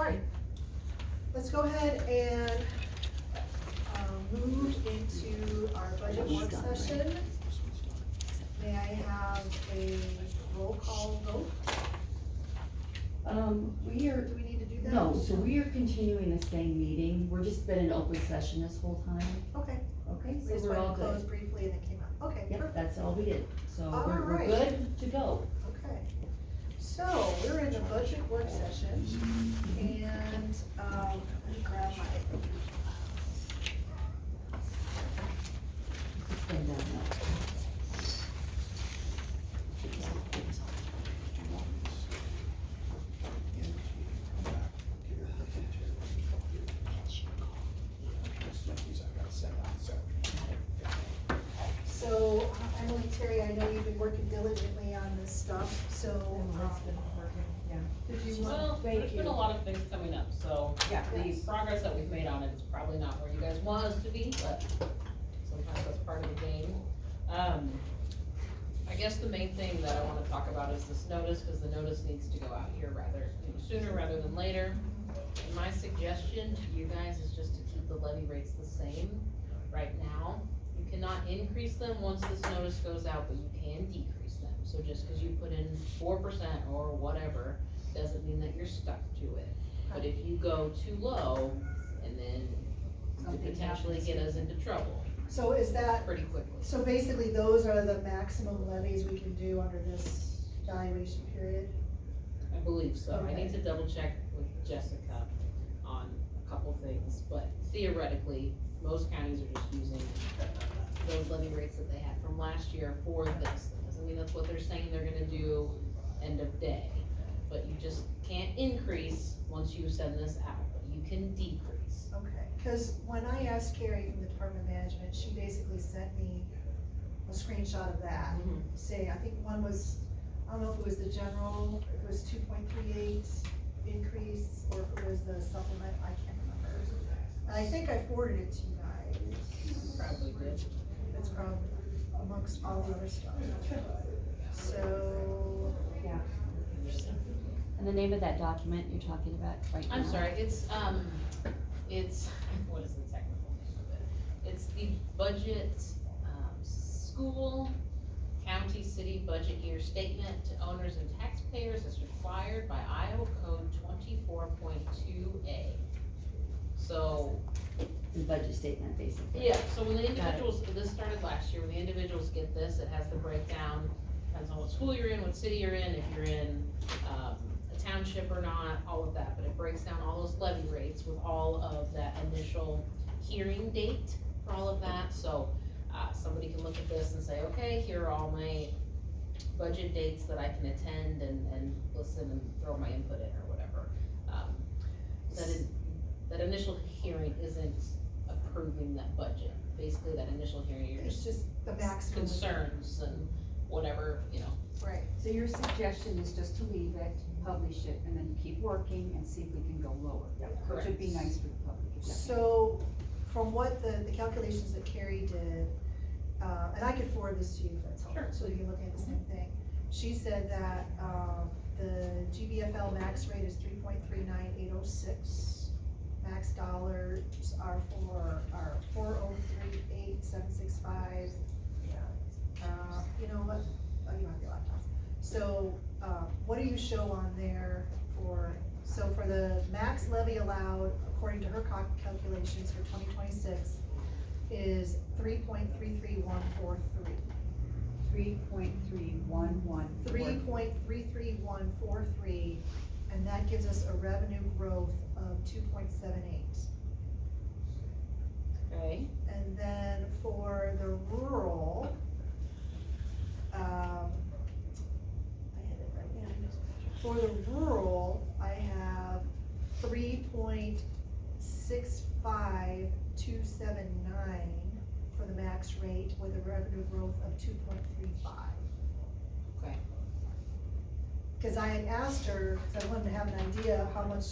All right, let's go ahead and move into our budget work session. May I have a roll call vote? Do we need to do that? No, so we are continuing the same meeting, we're just been in open session this whole time, Okay, okay, we so just we're went all and closed good. briefly and then came out. Okay, Yep, perfect. that's all we did, so All we're right. good to go. Okay, so we're in the budget work session, and, let me grab my, Stand down now. so, Emily, Terry, I know you've been working diligently on this stuff, so, did you want, Well, thank there's you. been a lot of things coming up, so Yeah. the Yes. progress that we've made on it is probably not where you guys want us to be, but sometimes that's part of the game. I guess the main thing that I wanna talk about is this notice, cause the notice needs to go out here sooner rather than later. And my suggestion to you guys is just to keep the levy rates the same right now. You cannot increase them once this notice goes out, but you can decrease them. So just cause you put in 4% or whatever, doesn't mean that you're stuck to it. But if you go too low, and then you could Something potentially happens. get us into trouble So is that, pretty quickly. so basically those are the maximum levies we can do under this valuation period? I believe so. I Okay. need to double check with Jessica on a couple things, but theoretically, most counties are just using those levy rates that they had from last year for this. That doesn't mean that's what they're saying they're gonna do end of day. But you just can't increase once you send this out, but you can decrease. Okay, cause when I asked Carrie from the Department of Management, she basically sent me a screenshot of that, saying, I think one was, I don't know if it was the general, if it was 2.38 increase, or if it was the supplement, I can't remember. And I think I forwarded it to you guys. Probably good. It's probably amongst all the other stuff. So, Yeah. And the name of that document you're talking about right now? I'm sorry, it's, what is the technical name of it? It's the budget, school, county, city budget year statement to owners and taxpayers as required by Iowa Code 24.2A. So, The budget statement, basically. yeah, so when the individuals, this started last year, when the individuals get this, it has the breakdown, depends on what school you're in, what city you're in, if you're in, a township or not, all of that, but it breaks down all those levy rates with all of that initial hearing date for all of that, so, somebody can look at this and say, okay, here are all my budget dates that I can attend and listen and throw my input in or whatever. That initial hearing isn't approving that budget, basically that initial hearing, you're it's just just the maximum. concerns and whatever, Right, So your suggestion is just to leave it, publish it, and then keep working and see if we can go lower. Which would be Correct. nice for the public. if that- so from what the calculations that Carrie did, and I could forward this to you if that's helpful, Sure. so you can look at the same thing. She said that, the GBFL max rate is 3.39806. Max dollars are 4038765. You know what, oh, you have your laptop. So, what do you show on there for, so for the max levy allowed, according to her calculations for 2026, is 3.33143. 3.311. 3.33143, and that gives us a revenue growth of 2.78. okay? And then for the rural, I had it right now. For the rural, I have 3.65279 for the max rate with a revenue growth of 2.35. Okay. Cause I had asked her, cause I wanted to have an idea of how much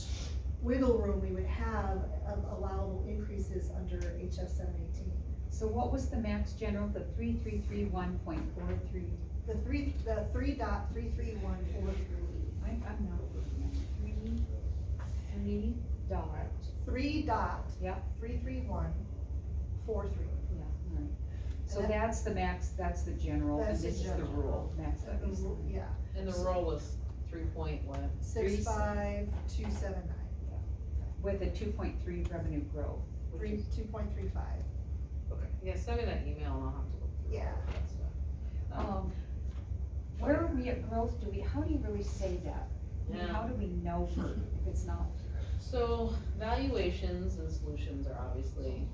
wiggle room we would have of allowable increases under HF 718. So what was the max general, the 3331.43? The 3.33143. I'm not looking at 3. 3 dot, 3.33143. yeah, alright. So And that- that's the max, that's the general, and That's this the is the general. rural, max levies. Yeah, And the roll was 3 point what? 65279, With a 2.3 revenue growth, which is 2.35. Okay. Yeah, send me that email and I'll have to look through Yeah. all that stuff. Where are we at growth, how do you really say that? I mean, Yeah. how do we know if it's not? So valuations and solutions are obviously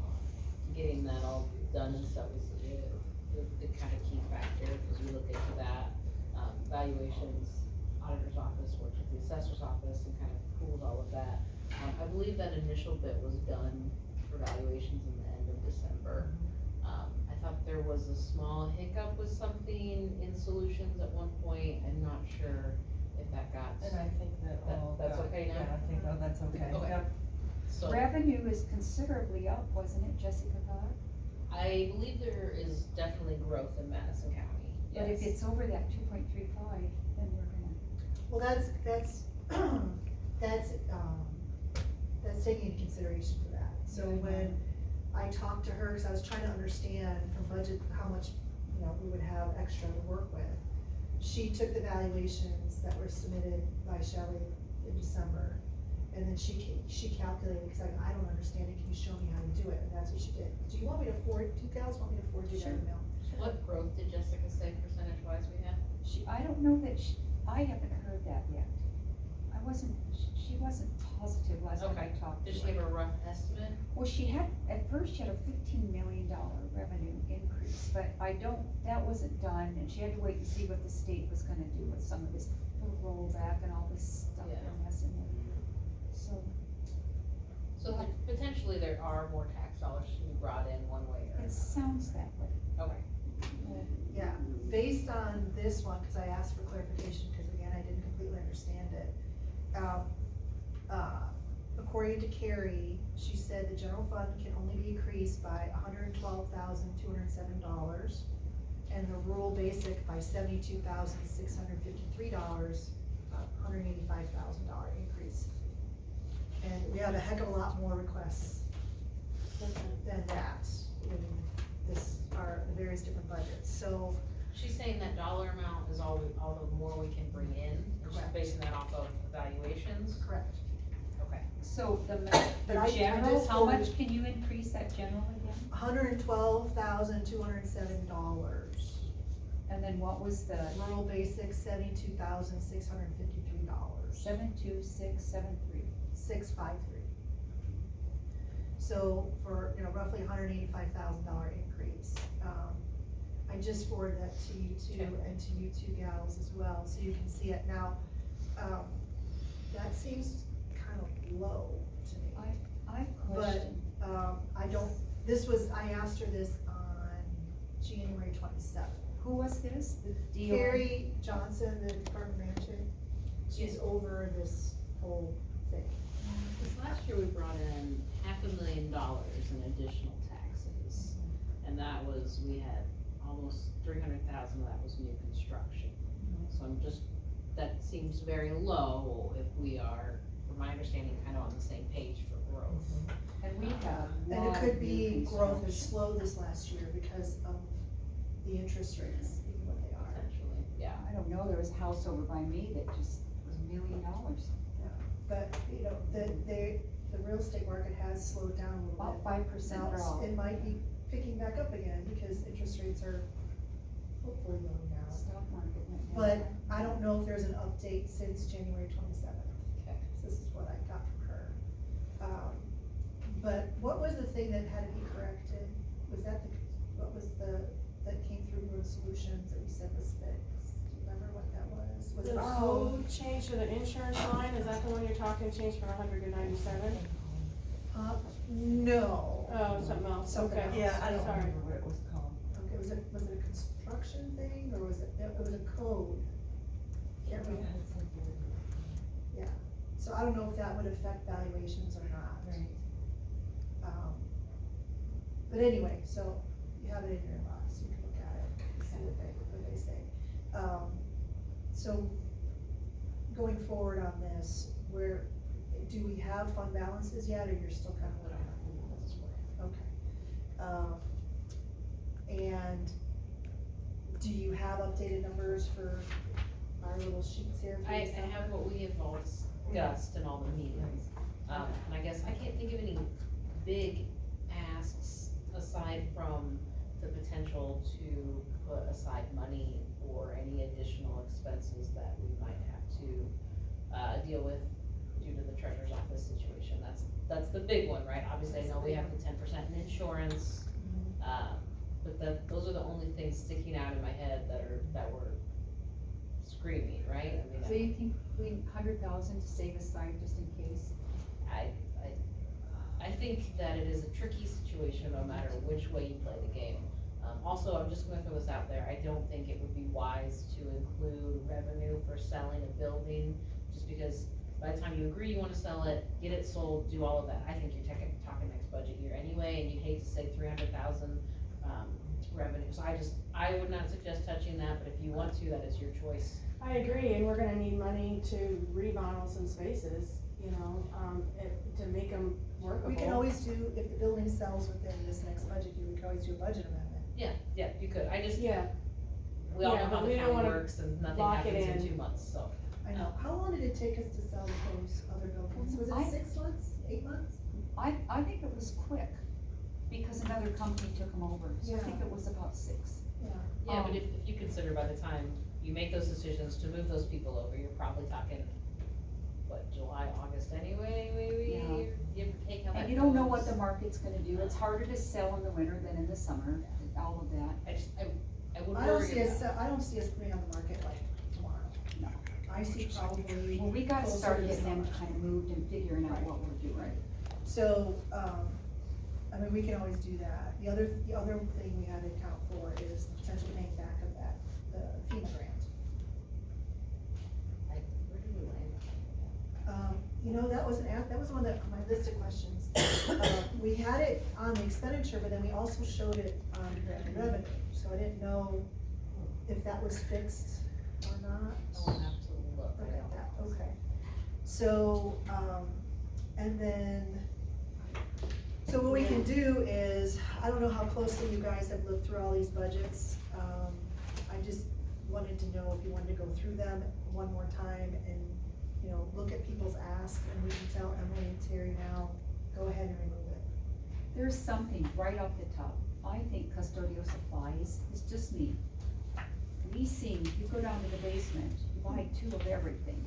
getting that all done and stuff is the kind of key factor, because we look into that. Valuations, auditor's office works with the assessor's office and kind of pools all of that. I believe that initial bit was done for valuations in the end of December. I thought there was a small hiccup with something in solutions at one point. I'm not sure if that got. And I think that all. That's okay now? Yeah, I think, oh, that's okay. Okay. Yep. So Revenue is considerably up, wasn't it, Jessica thought? I believe there is definitely growth in Madison County, yes. But if it's over that 2.35, then we're gonna, Well, that's taking into consideration for that. So when I talked to her, cause I was trying to understand from budget how much, we would have extra to work with. She took the valuations that were submitted by Shelley in December, and then she calculated, cause I don't understand it, can you show me how to do it? And that's what she did. Do you want me to forward, do you guys want me to forward you that email? What growth did Jessica say percentage wise we had? I don't know that I haven't heard that yet. She wasn't positive last time I Okay. talked to her. Did she have a rough estimate? Well, at first she had a $15 million revenue increase, but that wasn't done, and she had to wait and see what the state was gonna do with some of this rollback and all this stuff Yeah. they're messing with. So, So potentially there are more tax dollars to be brought in one way or it sounds that way. another. Okay. Yeah, based on this one, cause I asked for clarification, cause again, I didn't completely understand it. According to Carrie, she said the general fund can only be increased by $112,207, and the rural basic by $72,653, $185,000 increase. And we have a heck of a lot more requests than that in the various different budgets, so. She's saying that dollar amount is all the more we can bring in, and she's Correct. basing that off of evaluations? Correct. Okay. So But I the general, just how forwarded- much can you increase that general again? $112,207. And then what was the Rural basic, $72,653. 72673? 653. So for, roughly $185,000 increase. I just forwarded that to you two and to you two gals as well, so you can see it now. That seems kind of low to me. I question. I asked her this on January 27th. Who was this? The DO? Carrie Johnson, the department manager, she's over this whole thing. This last year we brought in $500,000 in additional taxes. And that was, we had almost 300,000 of that was new construction. So that seems very low if we are, from my understanding, kind of on the same page for growth. And we have. And it could be growth is slow this last year because of the interest rates, being what they are. Potentially, yeah. I don't know, there was a house over by me that just was $1 million. But, the real estate market has slowed down a little About bit. 5% Now, drop. it might be picking back up again because interest rates are hopefully low now. Stock market went down. But I don't know if there's an update since January 27th. Okay. This is what I got from her. But what was the thing that had to be corrected? Was that that came through with solutions that we said was fixed? Do you remember what that was? Was The it code change for the insurance line, is that the one you're talking, change from 100 to 97? No. Oh, something else, Something okay. else. Yeah, I don't Sorry. remember what it was called. Okay, was it a construction thing, or was it was a code? Can't remember. Yeah, so I don't know if that would affect valuations or not. Right. But anyway, so you have it in your inbox, you can look at it and see what they say. So going forward on this, do we have fund balances yet, or you're still kind of working on it? Okay. And do you have updated numbers for our little sheets here? for I December? have what we have all discussed in all the meetings, and I guess I can't think of any big asks aside from the potential to put aside money for any additional expenses that we might have to, deal with due to the treasurer's office situation. That's the big one, right? Obviously, I know we have the 10% in insurance, but those are the only things sticking out in my head that were screaming, right? I mean, So you think we 100,000 to save aside just in case? I think that it is a tricky situation no matter which way you play the game. Also, I'm just gonna throw this out there, I don't think it would be wise to include revenue for selling a building, just because by the time you agree you wanna sell it, get it sold, do all of that, I think you're talking next budget year anyway, and you'd hate to say 300,000, revenue, so I would not suggest touching that, but if you want to, that is your choice. I agree, and we're gonna need money to remodel some spaces, you know, to make them workable. We can always do, if the building sells within this next budget year, we can always do a budget amendment. Yeah, you could, Yeah, we all know Yeah, how but the we don't county wanna works and nothing lock it happens in in. 2 months, so. I know, how long did it take us to sell those other buildings? Was I- it 6 months, 8 months? I think it was quick, because another company took them over, so I think it was about 6. Yeah, but if you consider by the time you make those decisions to move those people over, you're probably talking, what, July, August anyway, maybe? Yeah. Give or take how that And you don't know what goes. the market's gonna do, it's harder to sell in the winter than in the summer, all of that. I would I don't worry see us, about. I don't see us putting on the market like tomorrow. No. I see probably. Well, we gotta closer start to getting them summer. kind of moved and figuring out what we're doing. So, I mean, we can always do that. The other thing we had to account for is the potential paying back of that, the FEMA grant. Where did we land? You know, that was one that, on my list of questions. We had it on the expenditure, but then we also showed it on the revenue, so I didn't know if that was fixed or not. I will have to look. Look at that, okay. So, and then, so what we can do is, I don't know how closely you guys have looked through all these budgets. I just wanted to know if you wanted to go through them one more time and, you know, look at people's asks, and we can tell Emily and Terry now, go ahead and remove it. There's something right off the top, I think custodial supplies, it's just me. Leasing, you go down to the basement, you buy 2 of everything.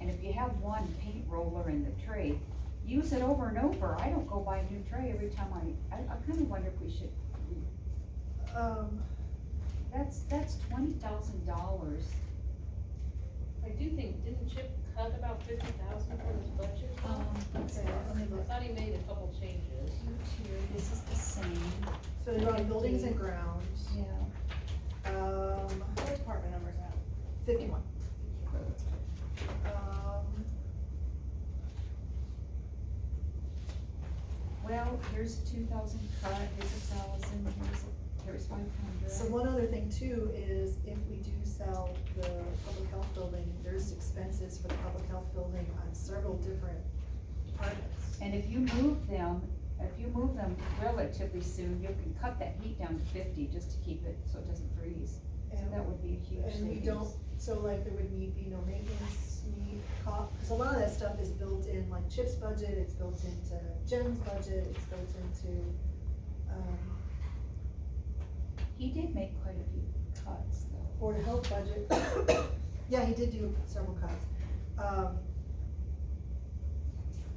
And if you have one paint roller in the tray, use it over and over, I don't go buy a new tray every time I kinda wonder if we should, that's $20,000. I do think, didn't Chip cut about 50,000 from his budget? Okay, let me I look. thought he made a couple changes. Here, this is the same, So you're on buildings and grounds, yeah. what department number is that? 51. Well, here's 2,000 cut, here's 1,000, here's 500. So one other thing too is if we do sell the public health building, there's expenses for the public health building on several different departments. And if you move them relatively soon, you can cut that heat down to 50 just to keep it so it doesn't freeze. So And, that would be a huge and we savings. don't, so like there would be no maintenance need, cause a lot of that stuff is built in like Chip's budget, it's built into Jen's budget, it's built into, He did make quite a few cuts though. Board of Health budget. Yeah, he did do several cuts.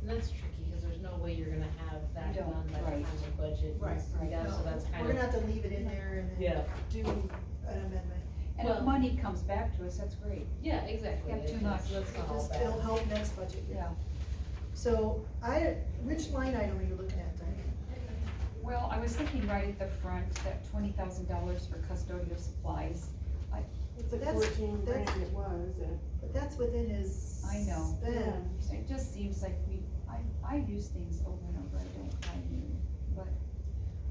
And that's tricky, because there's no way you're gonna have that You don't, done by the right. time the budget Right, needs to be done, no, so that's kind We're of. gonna have to leave it in there and Yeah. then do an amendment. And if Well- money comes back to us, that's great. Yeah, exactly. Have too It's- much. That's not all Just, bad. it'll help next budget year. Yeah. So which line item are you looking at, Diane? Well, I was thinking right at the front, that $20,000 for custodial supplies. It's like That's- 14 grand that's- it was, But that's within his I know. spend. It just seems like I use things over and over, I don't buy new, but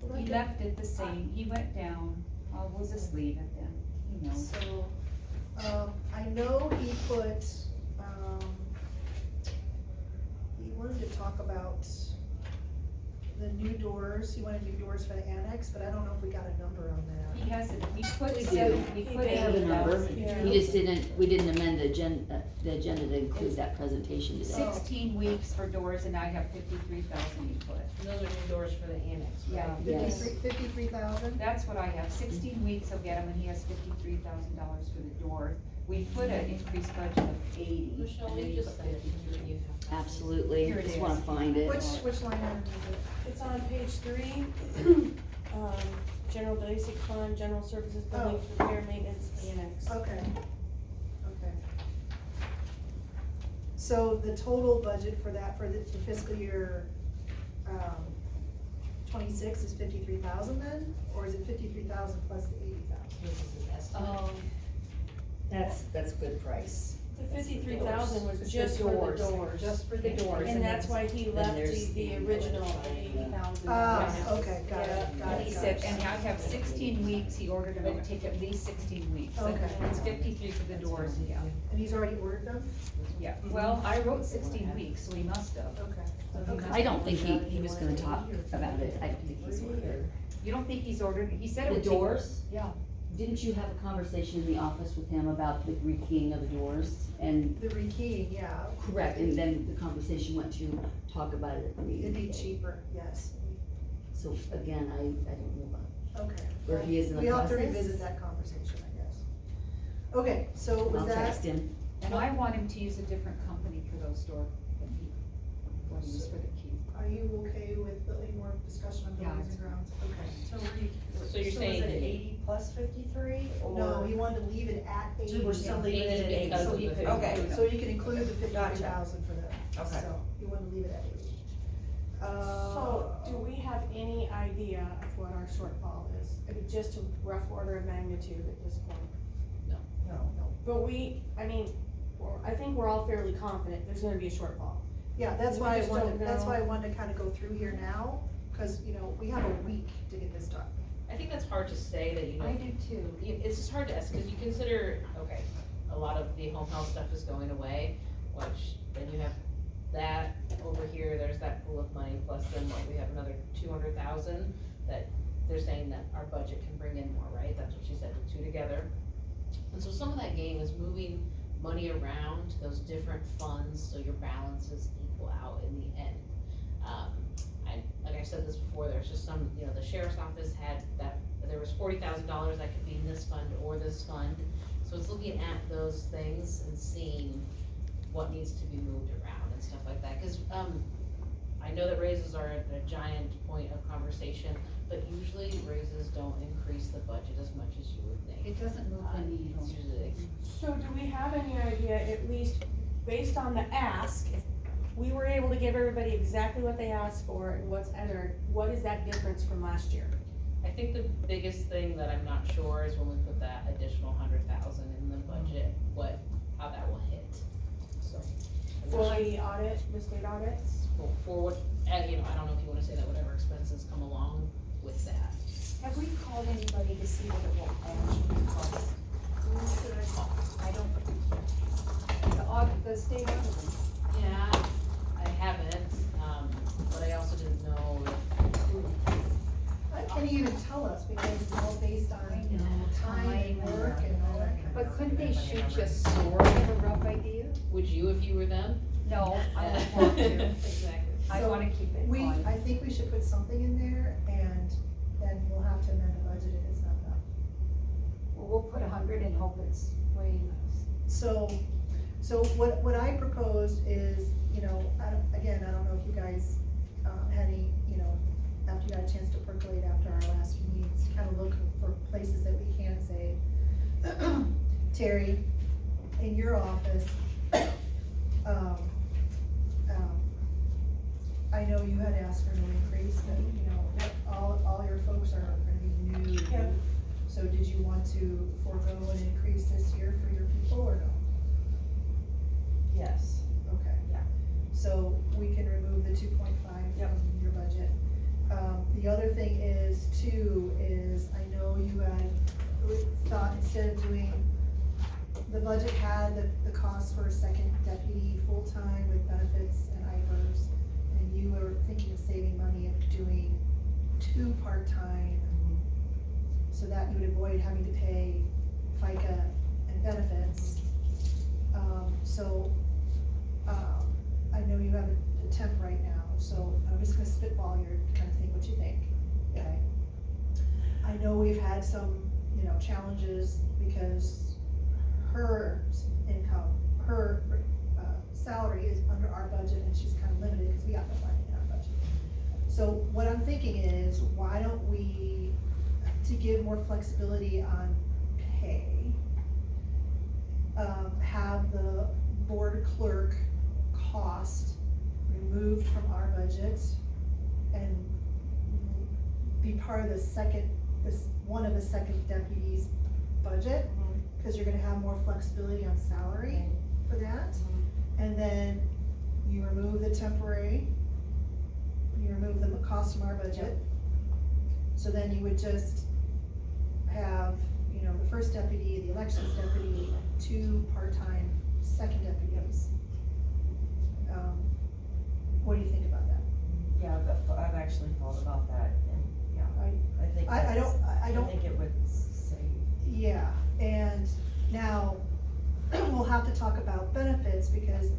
Well, he like left it the same, he went down, we'll just leave it then, he knows. So, I know he put, wanted to talk about the new doors, he wanted new doors for the annex, but I don't know if we got a number on that. He has it, we put We seven, do. we He put did. have a number. 80,000. Yeah. We just didn't, we didn't amend the agenda to include that presentation today. 16 weeks for doors, and I have 53,000 you put. And those are new doors for the annex, right? Yeah. Yes. 53,000? That's what I have, 16 weeks he'll get them, and he has $53,000 for the door. We put an increased budget of 80. Michelle, and will then you he just put send it to 53. me when you have that? Absolutely, Here it just is. wanna find it. Which line item is it? It's on page 3, general basic fund, general services, building, repair, maintenance, annex. Okay, okay. So the total budget for that, for the fiscal year, 26 is 53,000 then? Or is it 53,000 plus the 80,000? This is his estimate. That's a good price. The 53,000 was It's just the for the doors. doors. Just for the doors. And that's why he left there's the the original electrifying, 80,000. Ah, okay, got it, Yeah. got And it, he got said, it. and I have 16 weeks, he ordered them, it would take at least 16 weeks. So Okay. It's 53 for the doors, yeah. And he's already ordered them? Yeah, well, I wrote 16 weeks, so he must have. Okay. So he must I don't have. think he was gonna talk about it, I don't think he's ordered. You don't think he's ordered, he said it The would take. doors? Yeah. Didn't you have a conversation in the office with him about the rekeying of the doors? And, The rekeying, yeah. correct, and then the conversation went to talk about it at the meeting. It'd be today. cheaper, yes. So again, I don't know about Okay. where he is in the We'll have to process. revisit that conversation, I guess. Okay, so was I'll that, text him. And I want him to use a different company for those doors than he, what he used for the key. are you okay with any more discussion on Yeah, buildings and grounds? Okay. So you're saying that 80 plus 53, or? No, he wanted to leave it at 80. We're still leaving it at 80. because So of you the could, Okay. so you can include the 53,000 for that. Okay. So you want to leave it at 80. So, do we have any idea of what our shortfall is? I mean, just a rough order of magnitude at this point? No. But I think we're all fairly confident there's gonna be a shortfall. Yeah, that's We why I just wanted, don't that's know. why I wanted to kind of go through here now, because, we have a week to get this done. I think that's hard to say that, I do too. it's just hard to estimate, because you consider, okay, a lot of the home health stuff is going away, which, then you have that over here, there's that pool of money, plus then what, we have another 200,000 that they're saying that our budget can bring in more, right? That's what she said, the two together. And so some of that game is moving money around to those different funds, so your balances equal out in the end. Like I said this before, there's just some, the sheriff's office had that, there was $40,000 that could be in this fund or this fund. So it's looking at those things and seeing what needs to be moved around and stuff like that. Cause, I know that raises are a giant point of conversation, but usually raises don't increase the budget as much as you would think. It doesn't move the needle. It's usually So do we have any idea, at least based on the ask, if we were able to give everybody exactly what they asked for and what's entered, what is that difference from last year? I think the biggest thing that I'm not sure is when we put that additional 100,000 in the budget, how that will hit, so. I'm For not the audit, the state audits? sure. For what, I don't know if you wanna say that, whatever expenses come along with that. Have we called anybody to see what it will actually cost? Who should I call? I don't, the state auditor. Yeah, I haven't, but I also didn't know Can you even tell us, because it's all based on, time and work and all that kind of But stuff. couldn't they shoot just sort of a rough idea? would you if you were them? No, I don't want to. Exactly. I So wanna keep it on. I think we should put something in there, and then we'll have to amend the budget if it's not done. Well, we'll put 100 and hope it's way less. So what I proposed is, I don't know if you guys, had any, after you got a chance to percolate after our last few meetings, kind of look for places that we can save. Terry, in your office, I know you had asked for no increase, but, all your folks are gonna be new. Yep. So did you want to forego an increase this year for your people, or no? Yes. Okay. Yeah. So we can remove the 2.5 Yep. from your budget. The other thing is I know you had thought instead of doing the budget had the cost for a second deputy full-time with benefits and IFRS, and you were thinking of saving money and doing 2 part-time, so that you would avoid having to pay FICA and benefits. I know you have a temp right now, so I'm just gonna spitball here, to kind of think what you think, okay? I know we've had some, challenges because her income, her salary is under our budget, and she's kind of limited because we got no money in our budget. So what I'm thinking is, why don't we, to give more flexibility on pay, have the board clerk cost removed from our budget and be part of one of the second deputy's budget, because you're gonna have more flexibility on salary for that. And then you remove the temporary, you remove the cost from our budget. So then you would just have, the first deputy, the elections deputy, 2 part-time second deputies. What do you think about that? Yeah, I've actually thought about that, and, yeah, I think I I don't, think it would save. yeah, and now, we'll have to talk about benefits, because,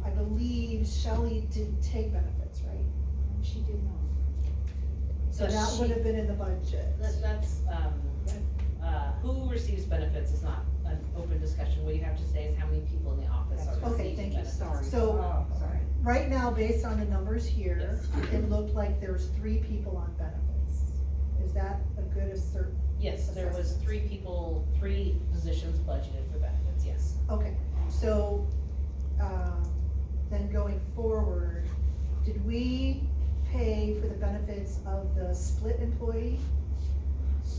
I believe Shelley didn't take benefits, right? She did not. So that would have been in the budget. That's, who receives benefits is not an open discussion. What you have to say is how many people in the office are Okay, receiving thank you. benefits. Sorry. So, Sorry. right now, based on the numbers here, Yes. it looked like there's 3 people on benefits. Is that a good assert? Yes, there was Assessment. 3 positions budgeted for benefits, yes. Okay, so, then going forward, did we pay for the benefits of the split employee?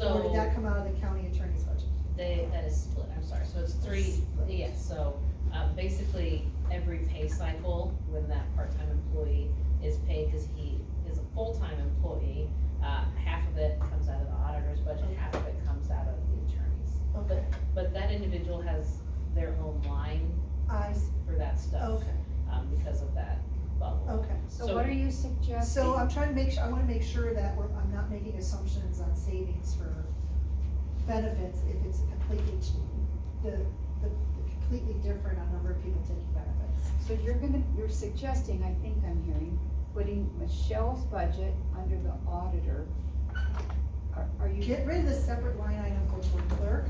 Or did that So, come out of the county attorney's budget? that is split, I'm sorry, so it's 3, Split. yes, so, basically, every pay cycle, when that part-time employee is paid, cause he is a full-time employee, half of it comes out of the auditor's budget, half of it comes out of the attorney's. Okay, But that individual has their own line I see, for that stuff, okay, because of that bubble. okay. So what are you suggesting? So I'm trying to make sure, I wanna make sure that I'm not making assumptions on savings for benefits if it's completely, the completely different on number of people taking benefits. So you're suggesting, I think I'm hearing, putting Michelle's budget under the auditor. Are you? Get rid of the separate line item for board clerk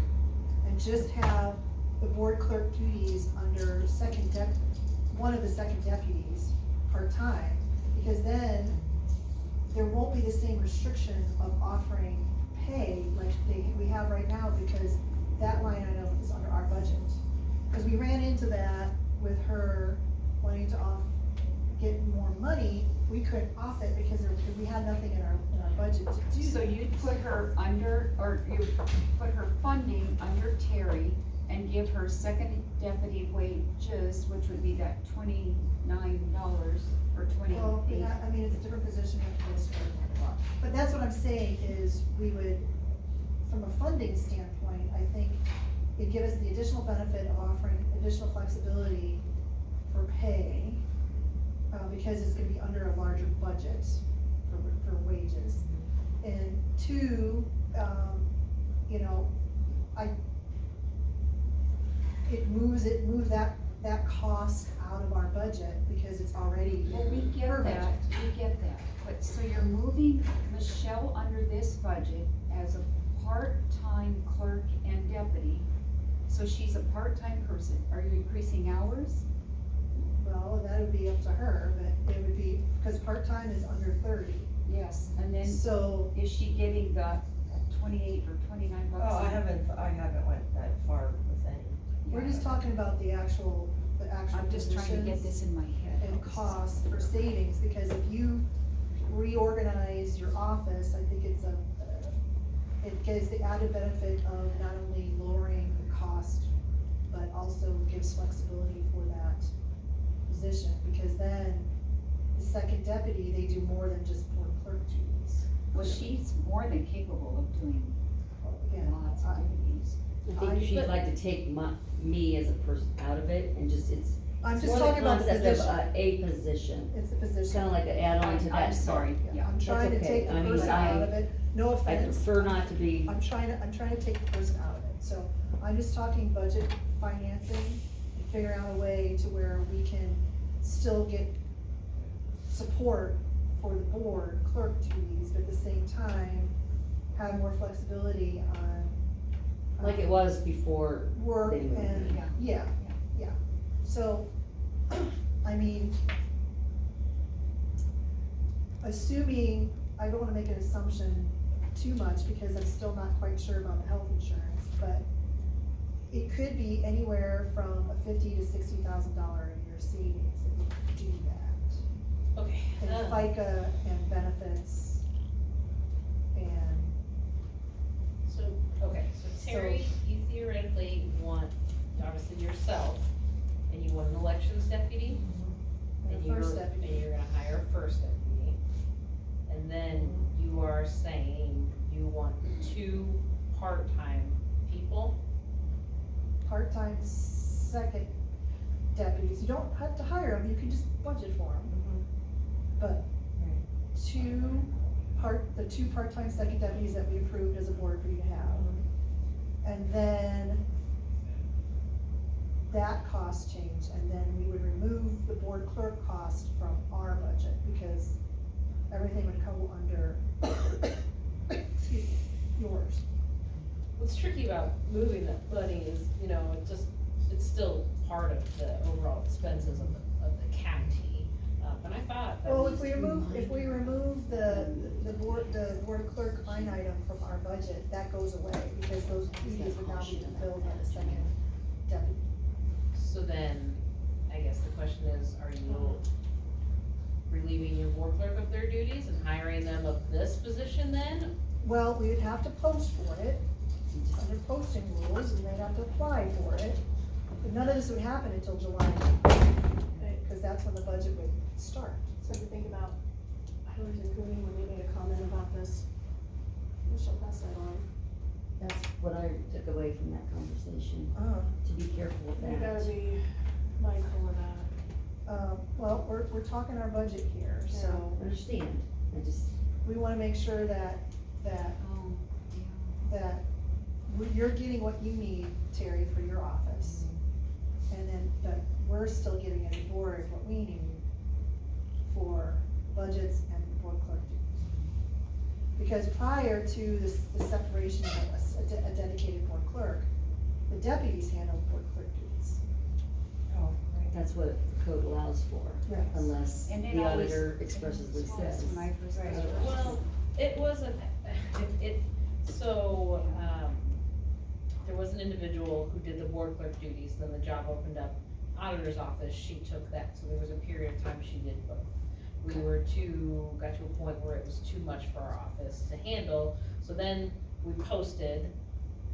and just have the board clerk duties under one of the second deputies part-time, because then there won't be the same restriction of offering pay like we have right now, because that line item is under our budget. Because we ran into that with her wanting to get more money, we couldn't off it because we had nothing in our budget to do. So you'd put her under, or you put her funding under Terry and give her second deputy wages, which would be that $29 or Well, $28. I mean, it's a different position than this one. But that's what I'm saying is we would, from a funding standpoint, I think it'd give us the additional benefit of offering additional flexibility for pay, because it's gonna be under a larger budget for wages. And 2, it moves that cost out of our budget because it's already Well, we get her that, budget. we get that, but so you're moving Michelle under this budget as a part-time clerk and deputy, so she's a part-time person, are you increasing hours? Well, that would be up to her, but it would be, because part-time is under 30, Yes, and then so, is she getting the 28 or 29 bucks? Oh, I haven't went that far with any. we're just talking about the actual I'm just trying to get positions this in my head. and cost for savings, because if you reorganize your office, I think it gives the added benefit of not only lowering the cost, but also gives flexibility for that position, because then the second deputy, they do more than just board clerk duties. Well, she's more than capable of doing Again, lots of duties. I think she'd like to take me as a person out of it and just, I'm it's just more talking about the concept of position, a position. it's the position. Kinda like an add-on to that. I'm sorry, yeah. I'm trying to That's take okay. the I mean, person out of it, no I offense. prefer not to be, I'm trying to take the person out of it, so I'm just talking budget financing, and figure out a way to where we can still get support for the board clerk duties, but at the same time, have more flexibility on. like it was before. Work they moved. and, yeah, so, I mean, assuming, I don't wanna make an assumption too much, because I'm still not quite sure about the health insurance, but it could be anywhere from a $50,000 to $60,000 a year savings if you do that. Okay. And FICA and benefits, and, So, okay, so Terry, you theoretically want, obviously yourself, and you want an elections deputy? and the first deputy. And you're gonna hire a first deputy. And then you are saying you want 2 part-time people? Part-time second deputies, you don't have to hire them, you can just budget for them. But the two part-time second deputies that we approved as a board for you to have. And then that cost change, and then we would remove the board clerk cost from our budget, because everything would come under, excuse me, yours. What's tricky about moving that money is, it's still part of the overall expenses of the county. But I thought that. Well, if we remove the board clerk line item from our budget, that goes away, because those duties would now be fulfilled by the second deputy. So then, I guess the question is, are you relieving your board clerk of their duties and hiring them of this position then? Well, we would have to post for it, under posting rules, and they'd have to apply for it. But none of this would happen until July, because that's when the budget would start. So to think about Ahlers Cooney when they made a comment about this, Michelle pass that on. That's what I took away from that conversation, Oh, to be careful with You gotta that. be mindful of that. well, we're talking our budget here, so I understand, I just, we wanna make sure that you're getting what you need, Terry, for your office. And then, but we're still getting as a board what we need for budgets and board clerk duties. Because prior to the separation of a dedicated board clerk, the deputies handled board clerk duties. Oh, right. that's what the code allows for, Yes. unless And it the always- auditor expressly That's says. when I first Right. started. Well, it wasn't, there was an individual who did the board clerk duties, then the job opened up auditor's office, she took that, so there was a period of time she did both. We got to a point where it was too much for our office to handle, so then we posted,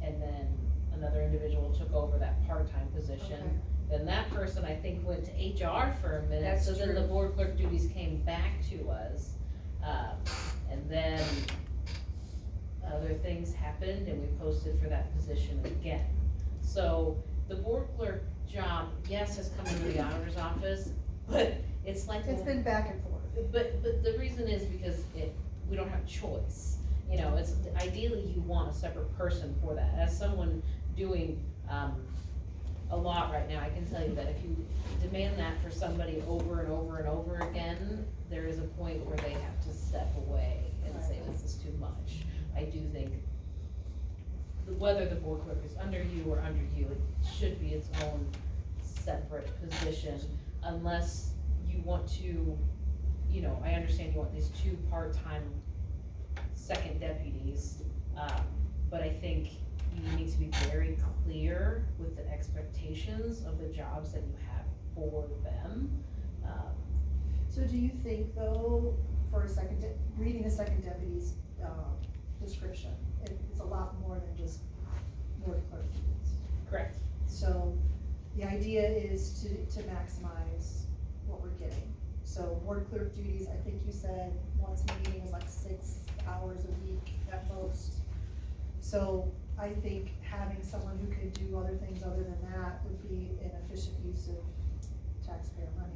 and then another individual took over that part-time position. Okay. Then that person, I think, went to HR for a minute, That's so then the true. board clerk duties came back to us. And then other things happened and we posted for that position again. So the board clerk job, yes, has come into the auditor's office, but it's like. It's been back and forth. But the reason is because we don't have choice. It's, ideally you want a separate person for that. As someone doing, a lot right now, I can tell you that if you demand that for somebody over and over and over again, there is a point where they have to step away and say, this is too much. I do think whether the board clerk is under you or under you, it should be its own separate position, unless you want to, I understand you want these 2 part-time second deputies, but I think you need to be very clear with the expectations of the jobs that you have for them. So do you think though, for reading the second deputy's, description, it's a lot more than just board clerk duties? Correct. So the idea is to maximize what we're getting. So board clerk duties, I think you said once a meeting is like 6 hours a week at most. So I think having someone who could do other things other than that would be an efficient use of taxpayer money.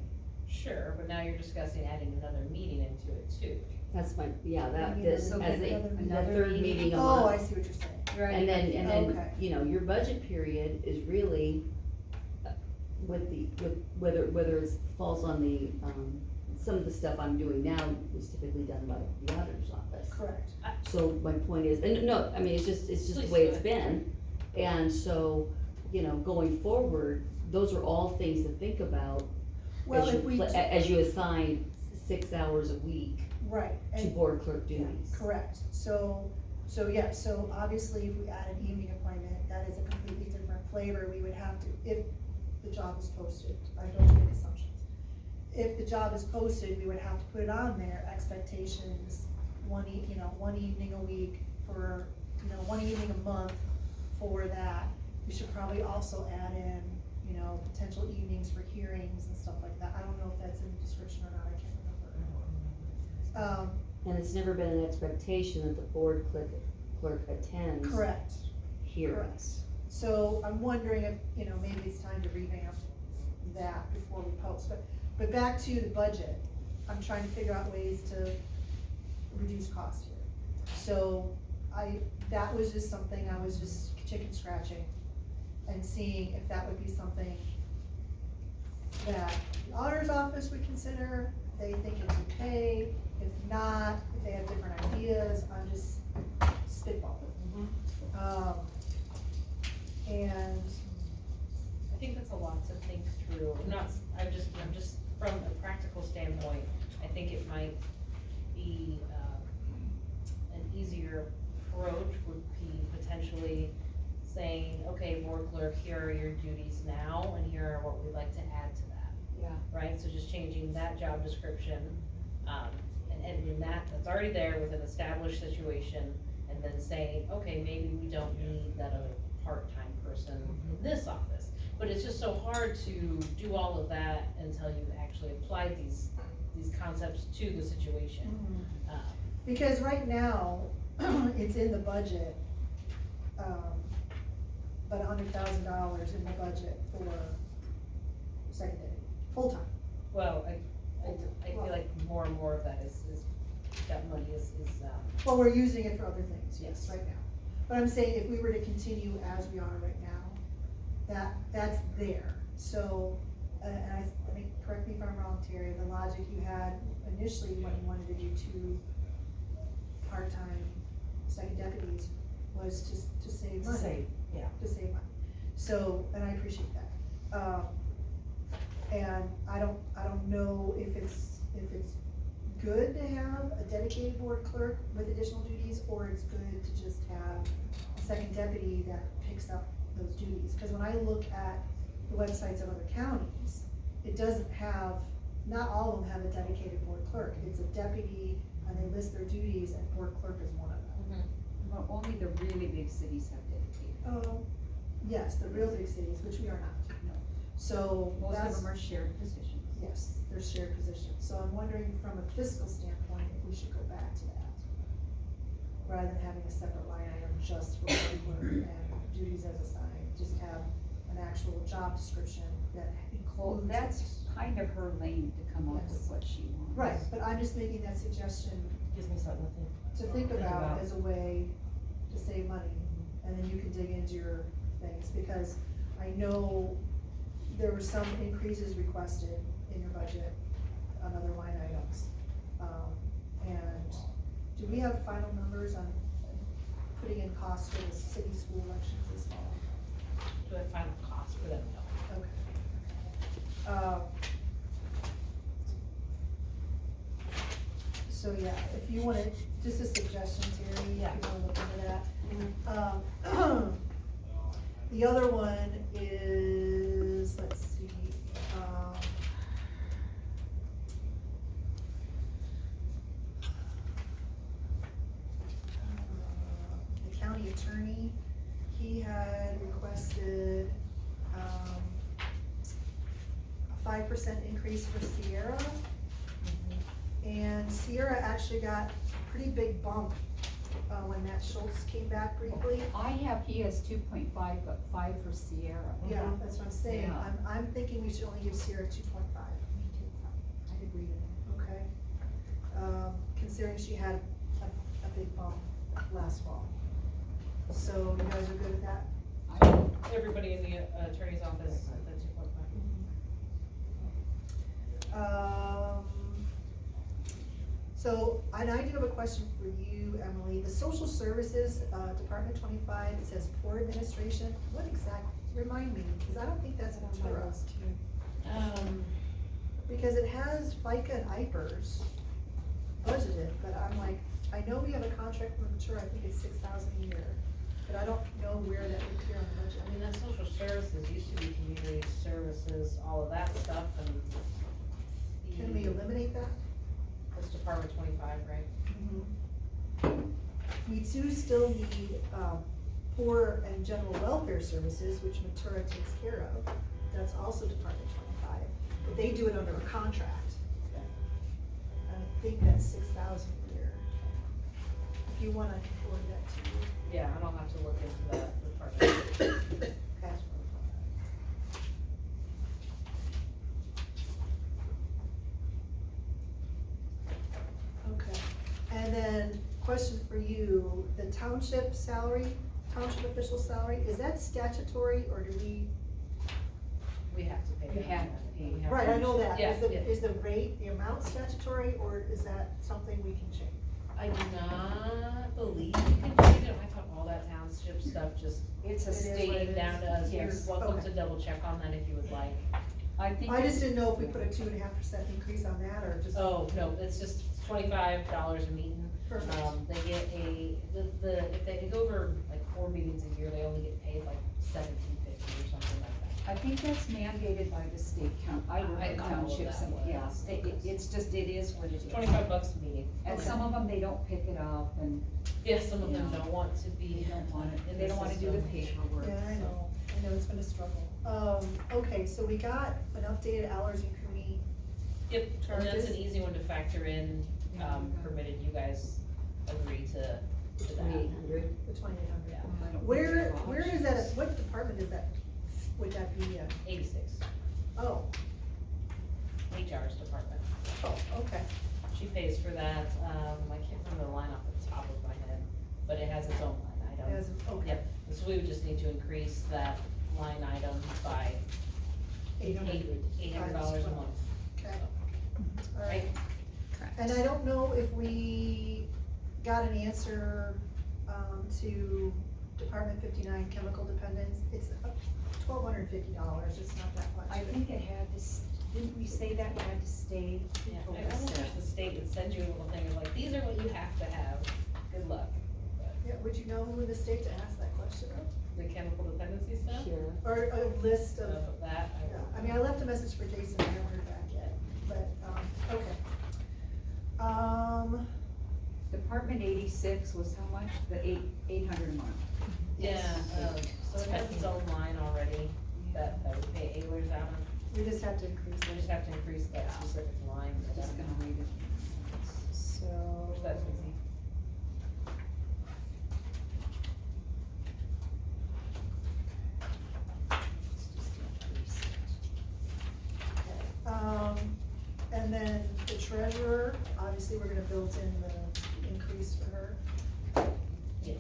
Sure, but now you're discussing adding another meeting into it too. That's my, yeah, that, Maybe this, another- as the another third meeting. meeting a Oh, I month. see what you're saying. And then, Okay. you know, your budget period is really with whether it falls on the, some of the stuff I'm doing now is typically done by the auditor's office. Correct. So my point is, and no, I mean, it's just Please the way go it's ahead. been. And so, you know, going forward, those are all things to think about Well, as if we, as you assign 6 hours a week right, to and, board clerk yeah, duties. correct. So yeah, so obviously if we add an evening appointment, that is a completely different flavor. We would have to, if the job is posted, I don't make assumptions. If the job is posted, we would have to put it on there, expectations, one evening a week for, one evening a month for that. We should probably also add in, potential evenings for hearings and stuff like that. I don't know if that's in the description or not, I can't remember. And it's never been an expectation that the board clerk attends Correct, hearings. correct. So I'm wondering if, maybe it's time to revamp that before we post, but back to the budget. I'm trying to figure out ways to reduce cost here. So that was just something I was just chicken scratching and seeing if that would be something that the auditor's office would consider, if they think it's okay, if not, if they have different ideas. I'm just spitballing. And I think that's a lot to think through. I'm just, from a practical standpoint, I think it might be, an easier approach would be potentially saying, okay, board clerk, here are your duties now, and here are what we'd like to add to that. Yeah. Right, so just changing that job description, and editing that's already there with an established situation, and then saying, okay, maybe we don't need that other part-time person in this office. But it's just so hard to do all of that until you've actually applied these concepts to the situation. because right now, it's in the budget, about $100,000 in the budget for secondary, full-time. Well, I feel like more and more of that is that money is. Well, we're using it for other things, yes, Yes. right now. But I'm saying if we were to continue as we are right now, that's there. So, and I think, correct me if I'm wrong, Terry, the logic you had initially when you wanted to do 2 part-time second deputies was to save money. To save money. So, and I appreciate that. And I don't know if it's good to have a dedicated board clerk with additional duties, or it's good to just have a second deputy that picks up those duties. Cause when I look at the websites of other counties, it doesn't have, not all of them have a dedicated board clerk. It's a deputy, and they list their duties, and board clerk is one of them. Well, only the really big cities have dedicated. Oh, yes, the real big cities, which we are not. No. So Most of that's, them are shared positions. yes, they're shared positions. So I'm wondering from a fiscal standpoint, if we should go back to that, rather than having a separate line item just for board clerk and duties as assigned, just have an actual job description that Well, includes. that's kind of her lane to come up with Yes. what she wants. Right, but I'm just making that suggestion Gives me something to think. to think about about. as a way to save money, and then you can dig into your things, because I know there were some increases requested in your budget on other line items. And do we have final numbers on putting in costs for the city school elections this fall? Do I find a cost for them? No. Okay. So yeah, if you wanna, just a suggestion, Terry, if you wanna look into that. The other one is, let's see, the county attorney, he had requested, a 5% increase for Sierra. And Sierra actually got a pretty big bump when Matt Schultz came back briefly. I have, he has 2.5, but 5 for Sierra. Yeah, that's what I'm saying, Yeah. I'm thinking we should only give Sierra 2.5, Me too. I'd agree with okay? Considering she had a big bump last fall. So you guys are good with that? that. Everybody in the attorney's office, the 2.5. So, and I do have a question for you, Emily. The social services, Department 25, it says poor administration. What exactly, remind me, because I don't think that's Ventura. Because it has FICA and IPERS budgeted, but I'm like, I know we have a contract with Ventura, I think it's 6,000 a year. But I don't know where that would appear on the budget. I mean, that social services used to be community services, all of that stuff, and. Can we eliminate that? It's Department 25, right? We do still need, poor and general welfare services, which Ventura takes care of. That's also Department 25, but they do it under a contract. I think that's 6,000 a year. If you wanna forward that to you. Yeah, and I'll have to look into that department. Okay. Okay, and then, question for you, the township salary, township official salary, is that statutory, or do we? We have to pay. You that. have to pay. We have Right, to. I know that, Yeah, is yeah. the rate, the amount statutory, or is that something we can change? I do not believe you can change it, I thought all that township stuff just It's a It is what state. it came down to us, you're Yes. welcome Okay. to double check on that if you would like. I think. I just didn't know if we put a 2.5% increase on that, or just. Oh, no, it's just $25 a meeting. Perfect. They get if they go over like 4 meetings a year, they only get paid like $17.50 or something like that. I think that's mandated by the state I work I in don't know townships that and, one. yeah, it's just, it is what it It's is. $25 a meeting. And some of them, they don't pick it up and Yeah, some of them Yeah. don't want to they be. don't want it, in they don't wanna do the system. paperwork. Yeah, I know it's been a struggle. Okay, so we got an updated Ahlers and Cooney. Yep, and that's Charges? an easy one to factor in, permitted, you guys agree to that. 2,800. The 2,800. Yeah. I don't Where think is that, what department is that, would that be in? 86, Oh, HR's department. oh, okay, She pays for that, I can't remember the line off the top of my head, but it has its own line item. As- okay. Yep, so we would just need to increase that line item by $800 a month. Okay. All right, Correct. and I don't know if we got an answer, to Department 59 chemical dependence, it's $1,250, it's not that much. I think it had to, didn't we say that it had to stay? Who Yeah, told I us almost that? wish the state would send you a little thing of like, these are what you have to have, good luck. But Yeah, would you know who in the state to ask that question of? the chemical dependency stuff, Sure. Or a list of, of that, yeah, I mean, I left a message for Jason, I haven't heard back yet, but, okay. Department 86 was how much? The $800 a month. Yeah, so it has its own line already that we pay Ahlers out of. We just have to increase We it, just have to increase that specific line. Just gonna read it. so. Which that's easy. And then the treasurer, obviously, we're gonna build in the increase for her. Yes.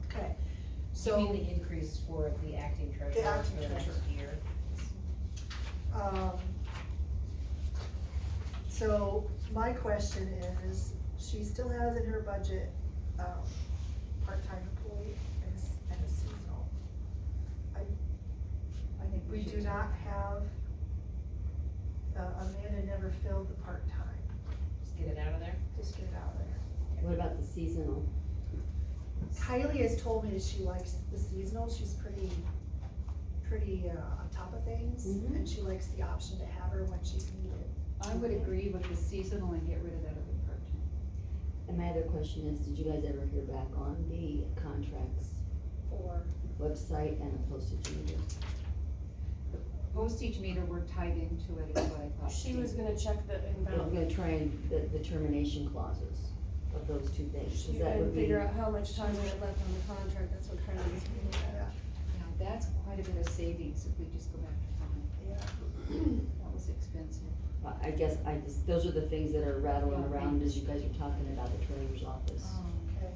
Okay, So you so, mean the increase for the acting treasurer acting for the next treasurer. year? so my question is, she still has in her budget, part-time employee and a seasonal. I think We do should- not have, Amanda never filled the part-time, Just get it out of there? just get it out of there. What about the seasonal? Kylie has told me that she likes the seasonal, she's pretty, on top of things, Mhm. and she likes the option to have her when she's needed. I would agree with the seasonal and get rid of that other part-time. And my other question is, did you guys ever hear back on the contracts For, website and the postage meter? Postage meter, we're tied into it, is what I thought. She was gonna check the I'm inbound. gonna try and, the termination clauses. of those two things, 'cause You that can would be. figure out how much time we have left on the contract, that's what kind of is meaning Yeah, that. Now, that's quite a bit of savings if we just go back to time. yeah. That was expensive. I guess those are the things that are rattling Yeah. around as you guys are talking about the treasurer's office. Okay.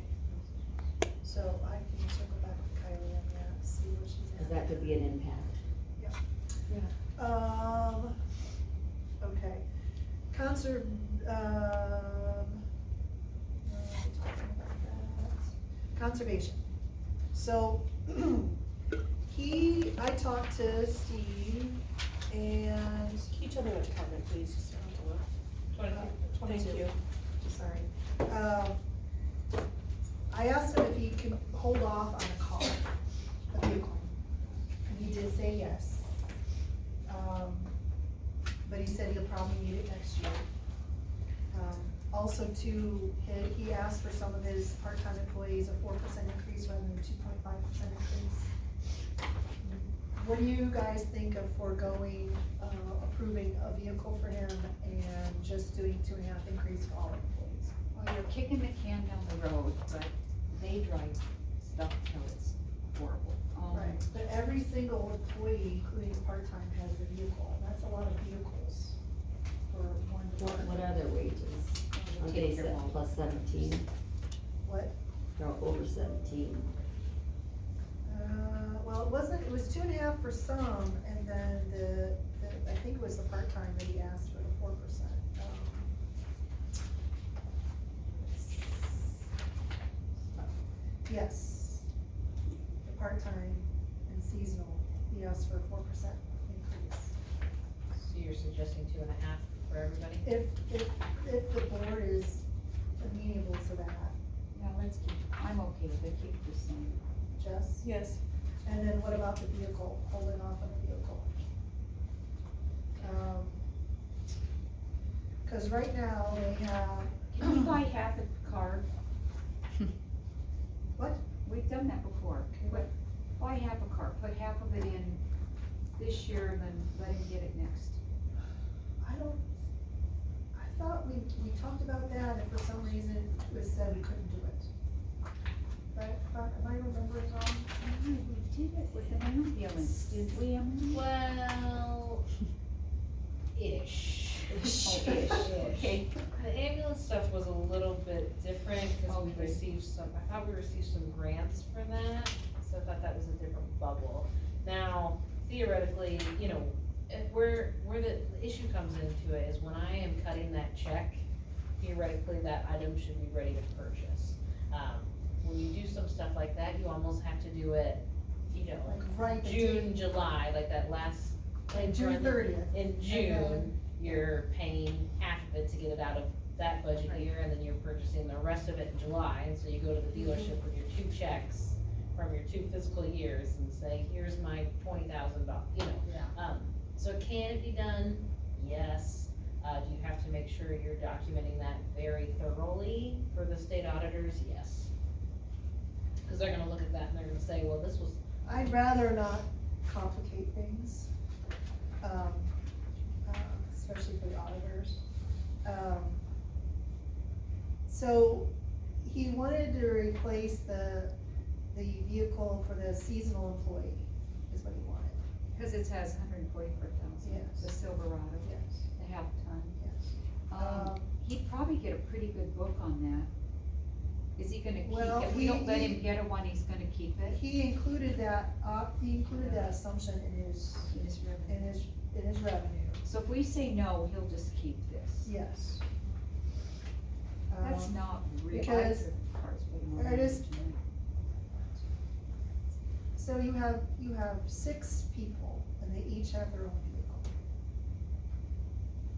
So I can circle back with Kylie on that, see where she's at. Cause that could be an impact. Okay, conserv, talking about that. Conservation. So, I talked to Steve and, Can you tell me which department, please, just so I don't have to look? Thank you. sorry. I asked him if he can hold off on a car, a vehicle, and he did say yes. But he said he'll probably need it next year. Also too, he asked for some of his part-time employees a 4% increase rather than 2.5% increase. What do you guys think of foregoing, approving a vehicle for him and just doing 2.5 increase for all employees? Well, you're kicking the can down the road, but they drive stuff till it's horrible. Right, but every single employee, including part-time, has a vehicle, that's a lot of vehicles for one department. What are their wages? Are they Take care of all. plus 17? What? They're over 17. Well, it was 2.5 for some, and then I think it was the part-time that he asked for the 4%. Yes, the part-time and seasonal, he asked for a 4% increase. So you're suggesting 2.5 for everybody? If the board is amenable to that, Yeah, let's keep, I'm okay with it, keep it the same. Jess? Yes. And then what about the vehicle, holding off on the vehicle? Cause right now they have, Can we buy half a car? what? We've done that before. Buy half a car, put half of it in this year and then let him get it next. I thought we talked about that and for some reason it was said we couldn't do it. Right, am I remembering wrong? We did it with an ambulance, did we, Emily? Well, ish. Oh, ish, okay. The ambulance stuff was a little bit different, cause we Okay. received I thought we received some grants for that, so I thought that was a different bubble. Now, theoretically, you know, where the issue comes into it is when I am cutting that check, theoretically, that item should be ready to purchase. When you do some stuff like that, you almost have to do it, you know, Like right the June, date. July, like that last. Like June 30th. In June, you're paying half of it to get it out of that budget year, and then you're purchasing the rest of it in July, and so you go to the dealership with your 2 checks from your 2 fiscal years and say, here's my $20,000, you know. Yeah. So can it be done? Yes. Do you have to make sure you're documenting that very thoroughly for the state auditors? Yes. Cause they're gonna look at that and they're gonna say, well, this was, I'd rather not complicate things, especially for the auditors. So he wanted to replace the vehicle for the seasonal employee, is what he wanted. Cause it has 144,000, Yes. the Silverado, Yes. the half ton. Yes. He'd probably get a pretty good book on that. Is he gonna keep, Well, if we don't let him get a one, he's gonna keep it He included that assumption in his, in his revenue? in his revenue, So if we say no, he'll just keep this. yes. That's not real. because Cars way more I than just- tonight. So you have 6 people, and they each have their own vehicle.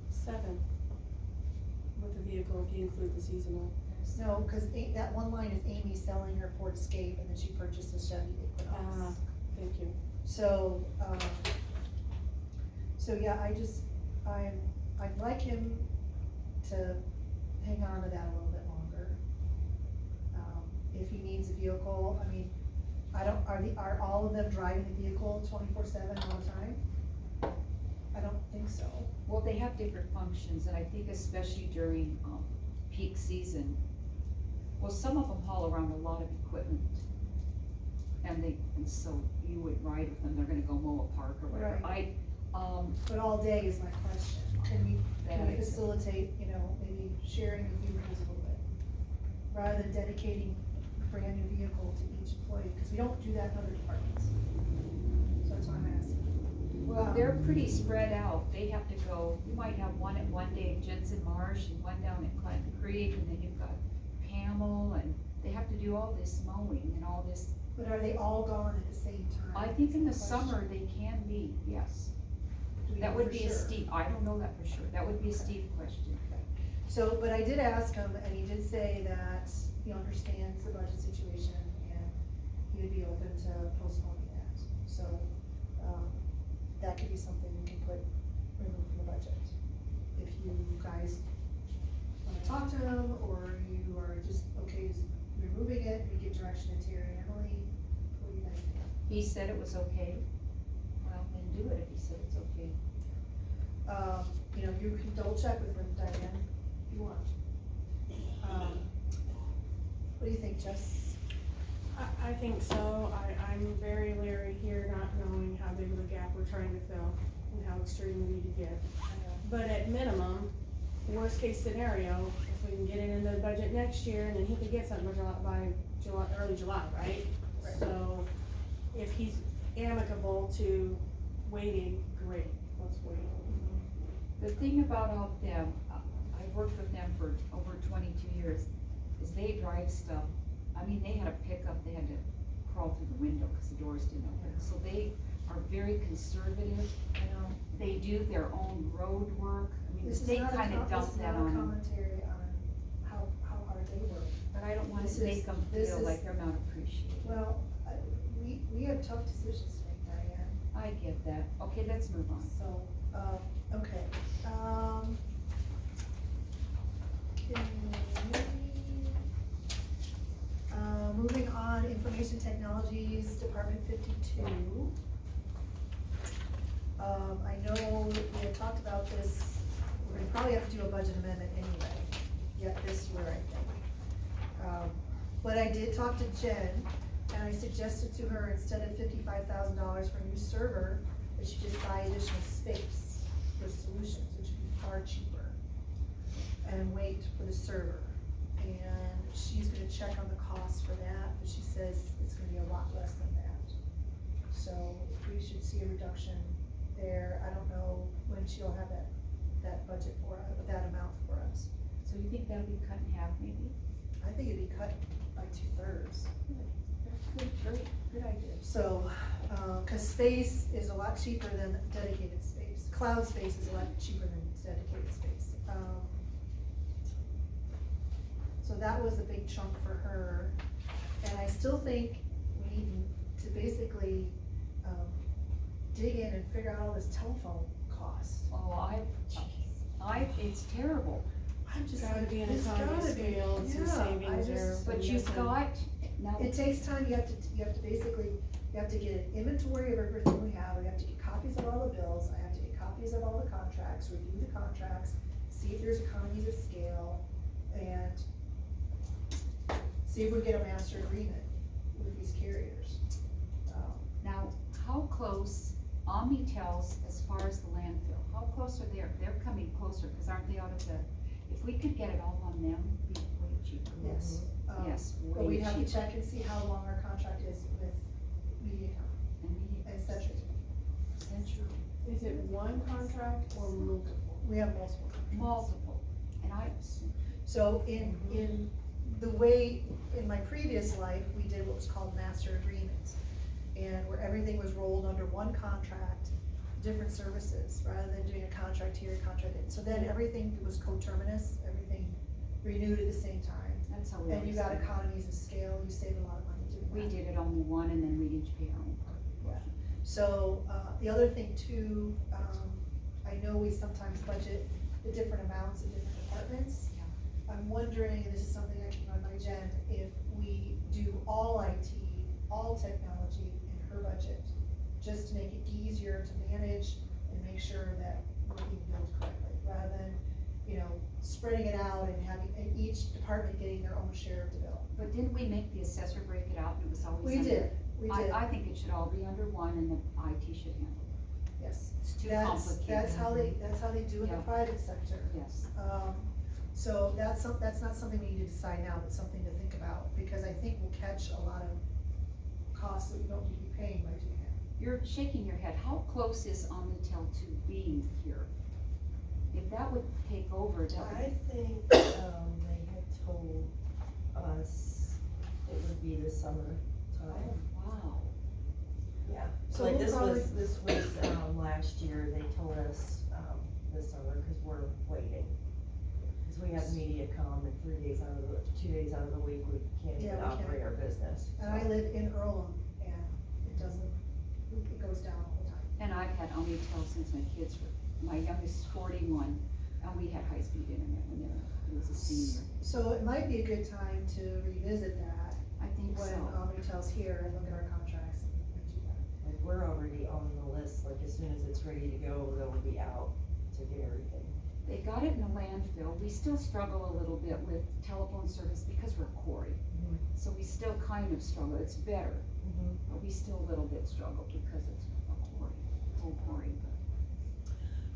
7. With the vehicle, if you include the seasonal. No, cause that one line is Amy selling her Ford Escape, and then she purchased a Chevy Equinox. Thank you. So, yeah, I'd like him to hang on to that a little bit longer. If he needs a vehicle, I mean, are all of them driving the vehicle 24/7 all the time? I don't think so. Well, they have different functions, and I think especially during, peak season, Well, some of them haul around a lot of equipment. And so you would ride with them, they're gonna go mow a park or whatever. Right. I, But all day is my question. Can we That is- facilitate, you know, maybe sharing the vehicles a little bit? Rather than dedicating a brand new vehicle to each employee, because we don't do that in other departments. So that's why I'm asking. well, they're pretty spread out, they have to go, you might have one at one day at Jensen Marsh and one down at Clinton Creek, and then you've got Pamel, and they have to do all this mowing and all this. But are they all gone at the same time? I think in the That's question. summer they can be, yes. Do we That know would for be a sure? Steve, I don't know that for sure, that would be a Steve question. So, but I did ask him, and he did say that he understands the budget situation, and he would be open to postponing that. So, that could be something we can remove from the budget. If you guys wanna talk to him, or you are just okay with removing it, we give direction to Terry and Emily, what do you guys think? He said it was okay, well, then do it if he said it's okay. You know, you can double check with him, Diane, if you want. What do you think, Jess? I think so, I'm very leery here, not knowing how big of a gap we're trying to fill and how extreme we need to get. But at minimum, worst case scenario, if we can get it in the budget next year, and then he could get something by July, early July, right? Right. So, if he's amicable to waiting, great, let's wait. The thing about all of them, I've worked with them for over 22 years, is they drive stuff. I mean, they had a pickup, they had to crawl through the window because the doors didn't open. So they are very conservative, you know, they do their own road work. I mean, the This is state not a kind of dumped that on This is not a them, commentary on how hard they work. but I don't want This to is- make them this feel is- like they're not appreciated. Well, we have tough decisions to make, Diane, I get that. Okay, let's move on. so, okay. Moving on, Information Technologies, Department 52. I know we had talked about this, we're gonna probably have to do a budget amendment anyway, yet this year, I think. But I did talk to Jen, and I suggested to her, instead of $55,000 for a new server, that she just buy additional space for solutions, which would be far cheaper, and wait for the server. And she's gonna check on the cost for that, but she says it's gonna be a lot less than that. So we should see a reduction there. I don't know when she'll have that budget for, that amount for us. So you think that'll be cut in half maybe? I think it'd be cut by 2/3. Good, great, good idea. So, cause space is a lot cheaper than dedicated space. Cloud space is a lot cheaper than dedicated space. So that was a big chunk for her, and I still think we need to basically, dig in and figure out all this telephone cost. Oh, it's terrible. I'm just Gotta like, be an there's economy gotta of be, scale and some yeah, I savings there. just, But you've got, now, it takes time, you have to basically, you have to get an inventory of everything we have, we have to get copies of all the bills, I have to get copies of all the contracts, review the contracts, see if there's economies of scale, and see if we get a master agreement with these carriers. now, how close, Omnitel's as far as the landfill, how close are they? They're coming closer, cause aren't they out of the, if we could get it all on them, it'd be way cheaper. Yes. Yes, But way we'd have to cheaper. check and see how long our contract is with MediaCom and Century. Century, Is it one contract or multiple? We have multiple. multiple, and So in the way, in my previous life, we did what was called master agreements. And where everything was rolled under one contract, different services, rather than doing a contract here, a contract there. So then everything was coterminous, everything renewed at the same time. that's how we. And you always got did it. economies of scale, you saved a lot of money doing that. We did it on the one, and then we each paid our own part. Yeah. So, the other thing too, I know we sometimes budget the different amounts in different departments. Yeah. I'm wondering, and this is something I can run by Jen, if we do all IT, all technology in her budget, just to make it easier to manage and make sure that we're being billed correctly, rather than, spreading it out and having, and each department department getting their own share of the bill. But didn't we make the assessor break it out, and it was always We under? did, we did, I think it should all be under one, and the IT should handle it. yes. It's too That's complicated. how they do in the Yeah. private sector. Yes, So that's not something we need to decide now, but something to think about, because I think we'll catch a lot of costs that we don't need to be paying by doing it. you're shaking your head, how close is Omnitel to being here? If that would take over, that would. I think, they had told us it would be the summer Oh, time. wow. Yeah. So Like we'll this probably- was, last year, they told us, this summer, cause we're waiting. Cause we have MediaCom and 2 days out of the week, we can't Yeah, even we can't. operate our business. And I live in Earlham, and it goes down all the time. And I've had Omnitel since my youngest is 41, and we had high-speed internet when he was a senior. So it might be a good time to revisit that I think when so. Omnitel's here and look at our contracts and do that. Like, we're already on the list, like, as soon as it's ready to go, they'll be out to get everything. They got it in the landfill. We still struggle a little bit with telephone service because we're a quarry. Mhm. So we still kind of struggle. It's better, but we still a little bit struggle because it's a quarry, whole quarry.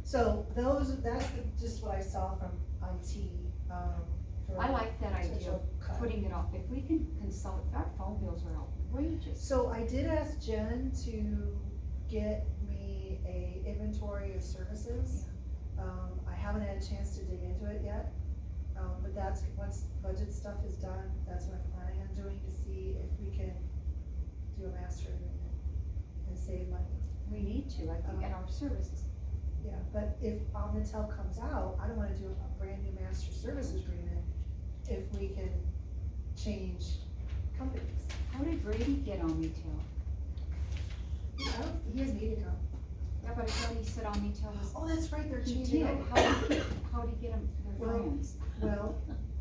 So that's just what I saw from IT, for I like that idea potential of cut. putting it off. If we can consult, our phone bills are outrageous. So I did ask Jen to get me a inventory of services. I haven't had a chance to dig into it yet, but that's, once budget stuff is done, that's what I'm planning on doing, to see if we can do a master agreement and save money. We need to, I think, and our services. Yeah, but if Omnitel comes out, I don't wanna do a brand new master services agreement if we can change companies. How did Brady get Omnitel? He has MediaCom. Yeah, but I thought he said Omnitel was. Oh, that's right, they're He changing did. over. How did he get them, their Well, brands?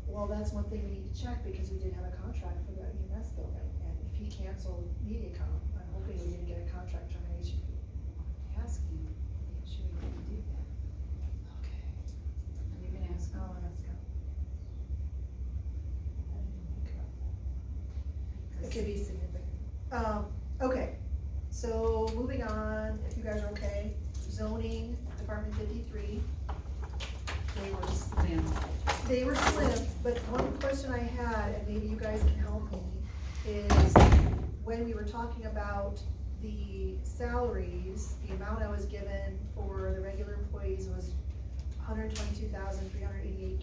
Well, that's one thing we need to check, because we did have a contract for the EMS building, and if he canceled MediaCom, I'm hoping we didn't get a contract termination fee. Ask him, make sure he didn't do that. Okay. Are you gonna ask him? Oh, that's good. I didn't even think about that. It could be significant. Okay, so moving on, if you guys are okay, zoning, Department 53. They were slim. They were slim, but one question I had, and maybe you guys can help me, is when we were talking about the salaries, the amount I was given for the regular employees was $122,388.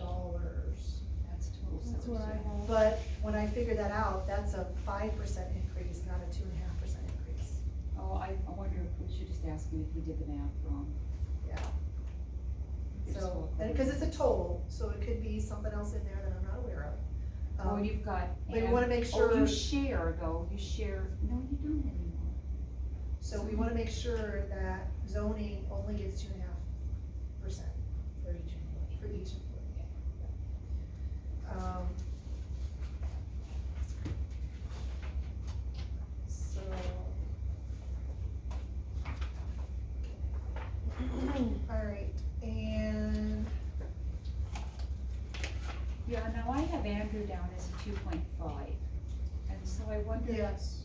That's total. That's what I have. But when I figured that out, that's a 5% increase, not a 2.5% increase. Oh, I wonder if we should just ask him if he did the math wrong. Yeah. Just So, walk and, over. cause it's a total, so it could be something else in there that I'm not aware of. Oh, you've got. we wanna make Oh, sure- you share though, you share, no, you don't anymore. So we wanna make sure that zoning only gets 2.5% For each employee. for each employee. So. Alright, and, Yeah, now I have Andrew down as a 2.5, and so I wonder. yes,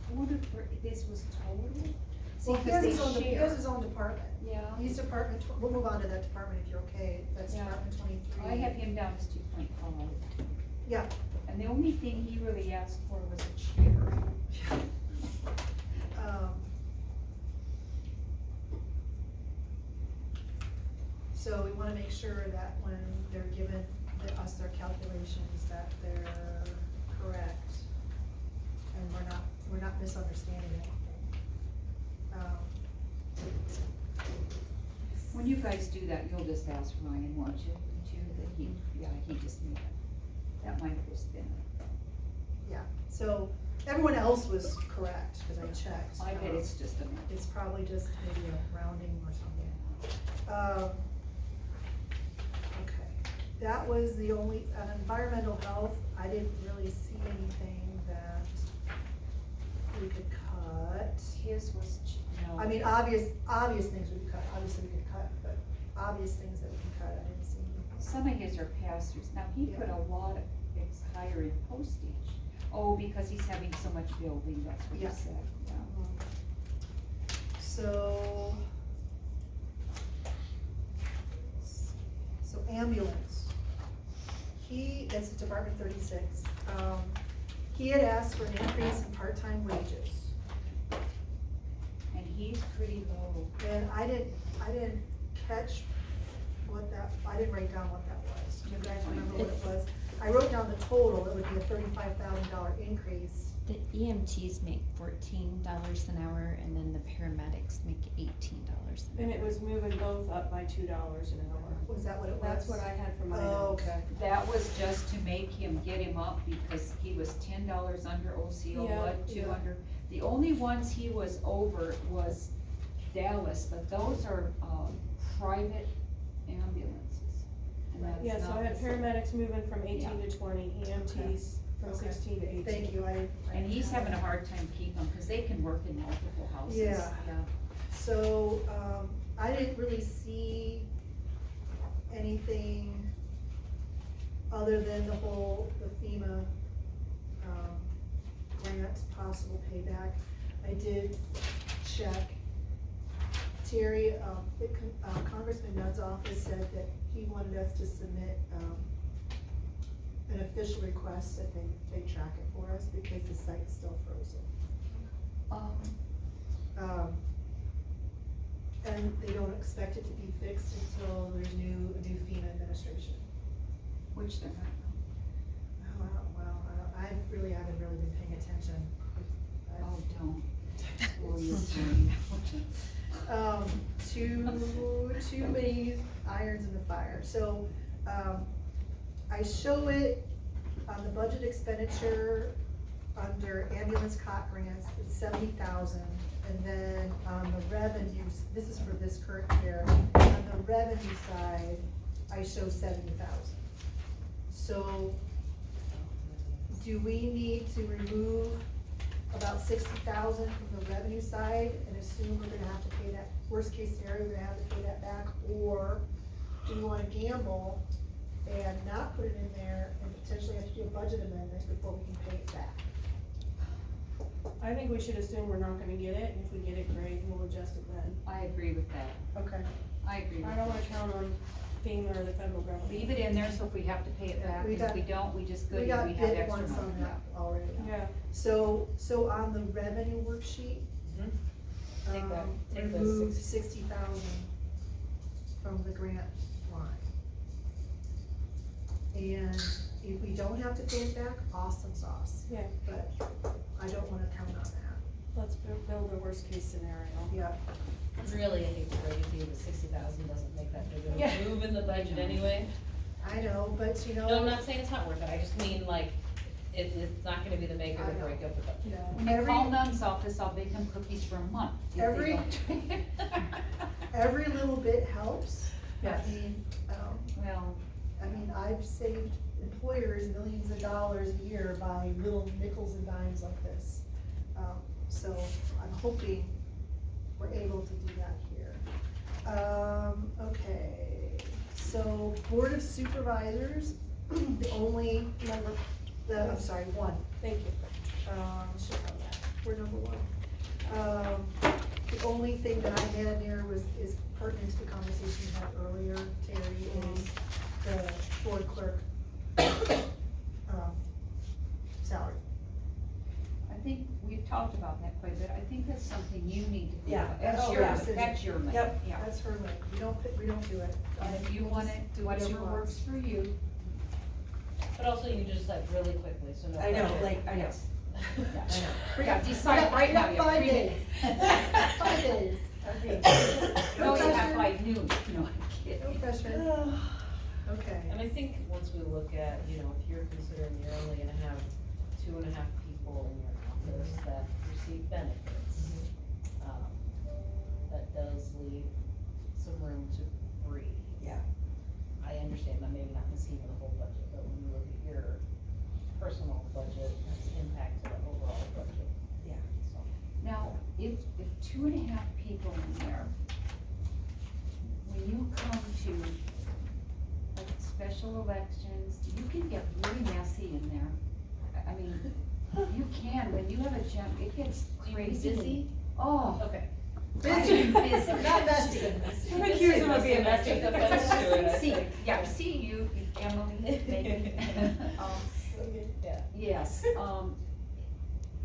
I wonder if this was total? See, well, he 'cause has they he share. has his own department. Yeah, He's department, we'll move on to that department if you're okay, that's Yeah. Department 23. I have him down as 2.5. Yeah. And the only thing he really asked for was a chair. So we wanna make sure that when they're given us their calculations, that they're correct, and we're not misunderstanding anything. When you guys do that, you'll just ask Ryan, won't you? That he just made that might have just been. Yeah, so everyone else was correct, cause I checked. I bet it's just a minute. It's probably just maybe a rounding or something. Okay, that was the only, environmental health, I didn't really see anything that we could cut. His was, no. I mean, obvious things we could cut, obviously we could cut, but obvious things that we can cut, I didn't see. Some of his are pass-throughs. Now, he put a lot of, paramedics higher in postage. Oh, because he's having so much building, that's what he Yeah. said, yeah. So ambulance, that's Department 36, he had asked for an increase in part-time wages, And he's pretty low. and I didn't catch I didn't write down what that was. Do you guys remember what it was? I wrote down the total, it would be a $35,000 increase. The EMTs make $14 an hour, and then the paramedics make $18 an And hour. it was moving both up by $2 an hour. Was that what it was? That's what I had from my Oh, notes. okay. That was just to make him, get him up, because he was $10 under OCO, Yeah, what, 2 yeah. under? The only ones he was over was Dallas, but those are, private ambulances. And that's Yeah, so not I had the same. paramedics moving from 18 to 20, EMTs from Okay. 16 to 18. Thank you, I didn't. And he's having a hard time keeping them, cause they can work in multiple houses. Yeah. So, I didn't really see anything other than the FEMA, grant possible payback. I did check. Terry, Congressman Nudd's office said that he wanted us to submit, an official request that they track it for us because the site's still frozen. And they don't expect it to be fixed until there's a new FEMA administration. Which they're not. I really haven't really been paying attention. Oh, don't. Oh, you're doing. Too many irons in the fire. So, I show it on the budget expenditure under ambulance cot grants, it's 70,000. And then on the revenues, this is for this current year, on the revenue side, I show 70,000. So, do we need to remove about 60,000 from the revenue side and assume we're gonna have to pay that, worst case scenario, we're gonna have to pay that back? Or do we wanna gamble and not put it in there and potentially have to do a budget amendment before we can pay it back? I think we should assume we're not gonna get it, and if we get it, great, we'll adjust it then. I agree with that. Okay. I agree with I that. don't wanna count on FEMA or the federal government. Leave it in there, so if we have to pay it back, We if got- we don't, we just go, We we got have bid extra once money. on that already. Yeah, So on the revenue worksheet, Take that, take the remove 60,000 from the grant line. And if we don't have to pay it back, awesome sauce, yeah, but I don't wanna count on that. let's build a worst case scenario. Yeah, Really, I hate to break it to you, but 60,000 doesn't make that big of Yeah. a move in the budget anyway. I know, but you know. No, I'm not saying it's not worth it, I just mean like, it's not not gonna be the make or the I know. break of the budget. Yeah. When you Every- call Nunn's office, I'll bake them cookies for a month. if they Every- don't. Every little bit helps. Yes. Well, Well, I've saved employers millions of dollars a year by little nickels and dimes like this. So I'm hoping we're able to do that here. Okay, so Board of Supervisors, the only number, I'm sorry, one. Thank you. Should have that, we're number one. The only thing that I had there is pertinent to the conversation we had earlier, Terry, is the board clerk, salary. I think we've talked about that quite a bit. I think that's something you need to think Yeah, about. that's That's your your, decision. that's your money. Yep, Yeah. that's her link, we don't do it. And if you We'll want just it, do what she whatever wants. works for you. But also you just like really quickly, so no. I know, pressure. like, I know. Yes. I know. Yeah, decide right now, We you got have 5 3 days. minutes. 5 days. No, you have pressure. by noon. No, I'm kidding. No pressure. Okay. And I think once we look at, if you're considering you're only gonna have 2.5 people in your office that receive benefits, that does leave some room to breathe. Yeah. I understand that maybe not in the scheme of the whole budget, but when you look at your personal budget, that's impacted the overall budget. Yeah. So, Now, if 2.5 people in there, when you come to like special elections, you can get really messy and it gets Do you mean crazy. busy? Oh. Okay. Busy, Busy. not messy. I'm accused of being I messy. take offense to it, I See, think. yeah, see you, Emily, maybe. Yes,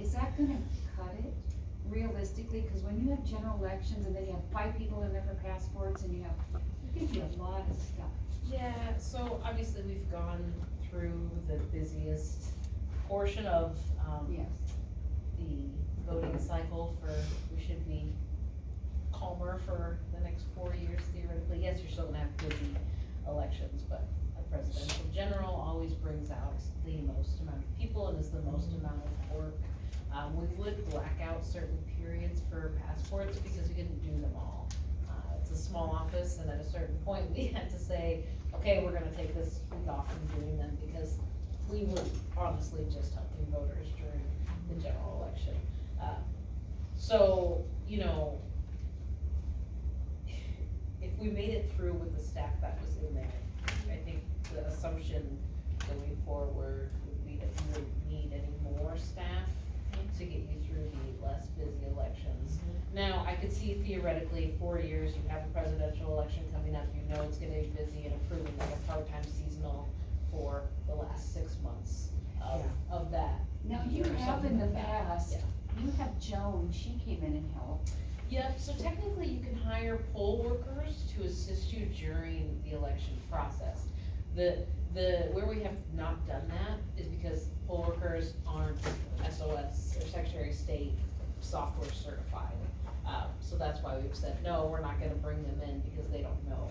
is that gonna cut it realistically? Cause when you have general elections and then you have 5 people in there for passports and you have, there's gonna be a lot of stuff. Yeah, so obviously we've gone through the busiest portion of, Yes. the voting cycle for, we should be calmer for the next 4 years theoretically. Yes, you're still gonna have busy elections, but a presidential general always brings out the most amount of people and is the most amount of work. We would black out certain periods for passports because we couldn't do them all. It's a small office, and at a certain point, we had to say, okay, we're gonna take this week off from doing them because we were honestly just helping voters during the general election. So, you know, if we made it through with the staff that was in there, I think the assumption going forward would be that you wouldn't need any more staff to get you through the less busy elections. Now, I could see theoretically, 4 years, you have a presidential election coming up, you know it's gonna be busy and approving like a part-time seasonal for the last 6 months of that. Now, you year or have something in the like that. past, Yeah. you have Joan, she came in and helped. Yep, so technically you can hire poll workers to assist you during the election process. Where we have not done that is because poll workers aren't SOS or Secretary of State software certified. So that's why we've said, no, we're not gonna bring them in because they don't know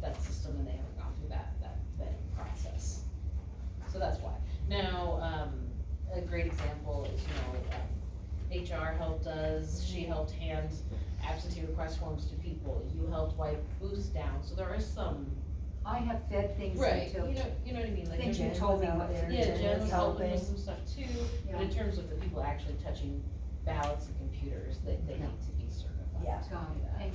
that system and they haven't gone through that vetting process. So that's why. Now, a great example is, HR helped us, she helped hand absentee request forms to people, you helped wipe booths down, so there is some. I have fed things Right, into. you know what I mean, like. Things you Jen- told me was what out to there. do. Yeah, Jen Jen was was helping with helping. some stuff too, but in Yeah. terms of the people actually touching ballots and computers, they need to be certified. Yeah. to Got do it. that, Thank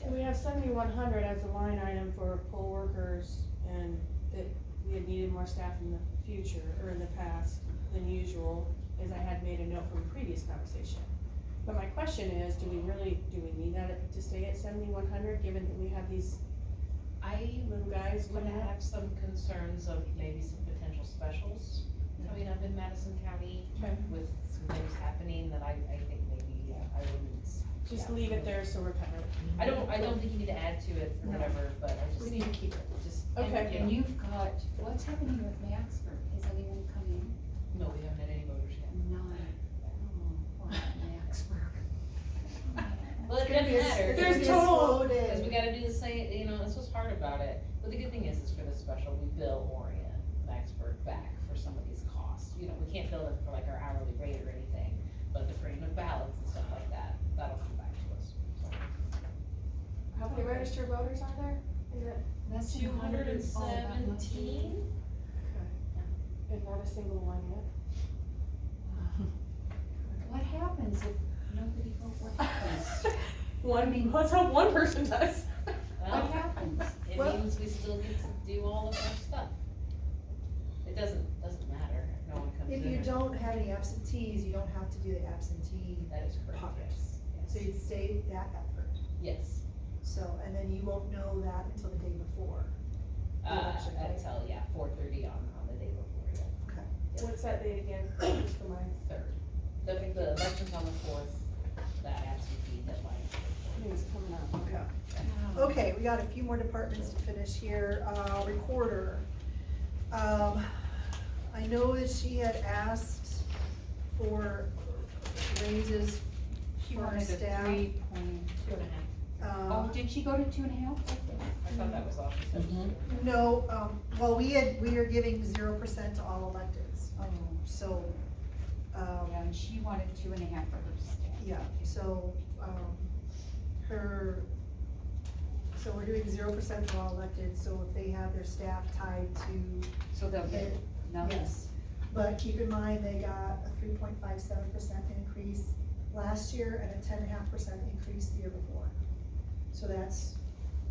yeah. We have 7,100 as a line item for poll workers, and that we had needed more staff in the future, or in the past than usual, as I had made a note from a previous conversation. But my question is, do we need that to stay at 7,100, given that we have these I little guys would coming up? have some concerns of maybe some potential specials coming up in Madison County Okay. with some things happening that I think maybe, I wouldn't. Just yeah. leave it there so we're covered. I don't think you need to add to it or whatever, but I just. We need to keep it. Just, Okay. you And know. you've got, what's happening with Maxburg? Has anyone come in? No, we haven't had any voters yet. None. Oh, poor Maxburg. Well, it It's gonna doesn't be a- matter. it's gonna be a There's total- slow day. Because we gotta do the same, that's what's hard about it. But the good thing is for the special, we bill Orion, Maxburg back for some of these costs. We can't bill them for like our hourly rate or anything, but the printing of ballots and stuff like that, that'll come back to us, so. How many registered voters are there? Is it, Less than 217? and not a single one yet? What happens if nobody votes? What happens? Let's hope one person does. Well, What happens? it Well- means we still get to do all of our stuff. It doesn't matter if no one comes in. If you or- don't have any absentees, you don't have to do the absentee, That is correct, Pocket. yes. so you'd save that effort. Yes. So, and then you won't know that until the day before. The election, right? Until, 4:30 on the day before, yeah. Okay. What's that date again? Just for my, Third. The election's on the 4th, that absentee deadline. I think it's coming up. Okay. Okay, we got a few more departments to finish here. Recorder. I know that she had asked for raises She for our wanted a staff. 3.2. 2.5. Oh, did she go to 2.5? I thought that was all she said. No, well, we are giving 0% to all electeds, Oh, so, yeah, and she wanted 2.5 for her staff. yeah, so, so we're doing 0% for all elected, so if they have their staff tied to, So they'll get, no? yes. But keep in mind, they got a 3.57% increase last year and a 10.5% increase the year before. So that's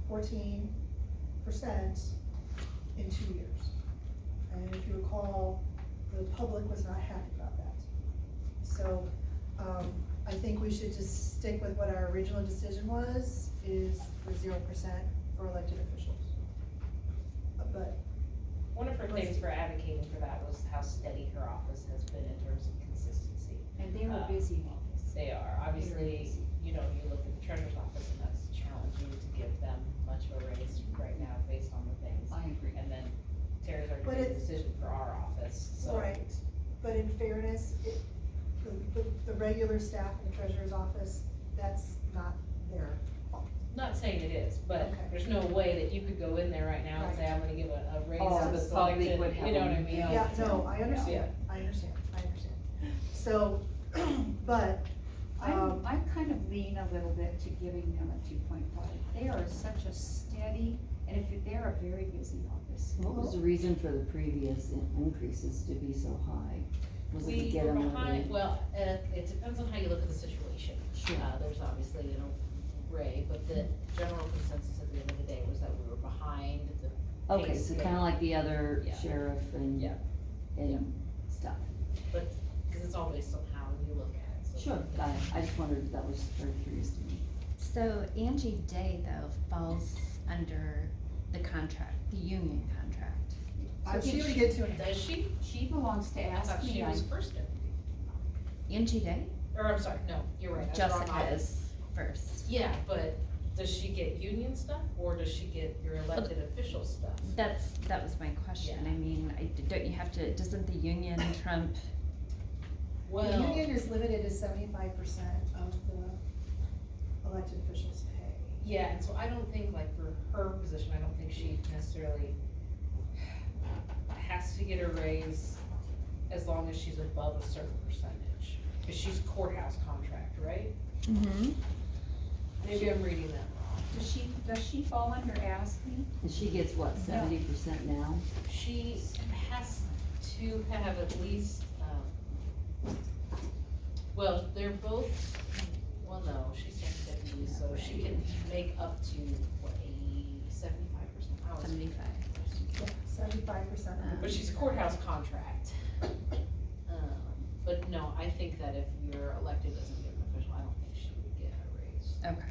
14% in 2 years. And if you recall, the public was not happy about that. So, I think we should just stick with what our original decision was, is for 0% for elected officials. But, One of her things for advocating for that was how steady her office has been in terms of consistency. And they're a busy office. They are, obviously, you know, you look at the treasurer's office and that's challenging to give them much of a raise right now based on the things. I agree. And then Tara's already But made a it's- decision for our office, so. right, but in fairness, the regular staff in the treasurer's office, that's not their fault. Not saying it is, but Okay. there's no way that you could go in there right now and say, I'm gonna give a raise Oh, to the this public elected, would you know what I have- mean? Yeah, no, I understand, I understand. So, but, I'm kind of lean a little bit to giving them a 2.5. They are such a steady, and they're a very busy office. What was the reason for the previous increases to be so high? Was it to We get were them behind, the? well, it depends on how you look at the situation. Sure. There's obviously, you know, gray, but the general consensus at the end of the day was that we were behind the Okay, pay so scale. kinda like the other Yeah. sheriff and, Yeah. and stuff. But, cause it's all based on how you look at it, so. Sure, got it. I just wondered, that was very curious to me. So Angie Day though falls under the contract, the union contract. she would get to it. Does she? She belongs to I thought Ask Me. she was first deputy. Angie Day? Or, I'm sorry, no, you're right, I was wrong. Jessica is first. Yeah, but does she get union stuff, or does she get your elected official stuff? That was my question. Yeah. I mean, don't you have to, doesn't the union trump? The Well, union is limited to 75% of the elected officials' pay. yeah, and so I don't think, like, for her position, I don't think she necessarily has to get a raise as long as she's above a certain percentage. Cause she's courthouse contract, right? Mm-hmm. Maybe I'm reading that wrong. Does she fall under Ask Me? And she gets what, 70% now? She has to have at least, well, they're both, well, no, she's second deputy, so she can make up to, what, 75%? 75. Yeah, 75%. But she's courthouse contract. But no, I think that if you're elected as an official, I don't think she would get a raise. Okay.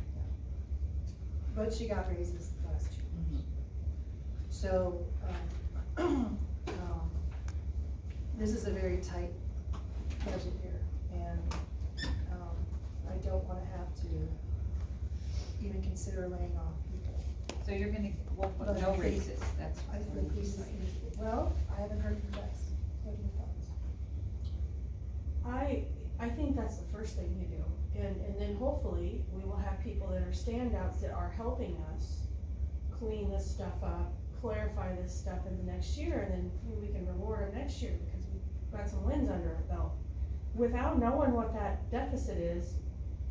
But she got raises last year. So, this is a very tight budget here, and, I don't wanna have to even consider laying off people. So you're gonna work But with I no think- raises, that's. I think we just, well, I haven't heard from Jess. What are your thoughts? I think that's the first thing you do, and then hopefully, we will have people that are standouts that are helping us clean this stuff up, clarify this stuff in the next year, and then we can reward them next year, because we've got some wins under our belt. Without knowing what that deficit is,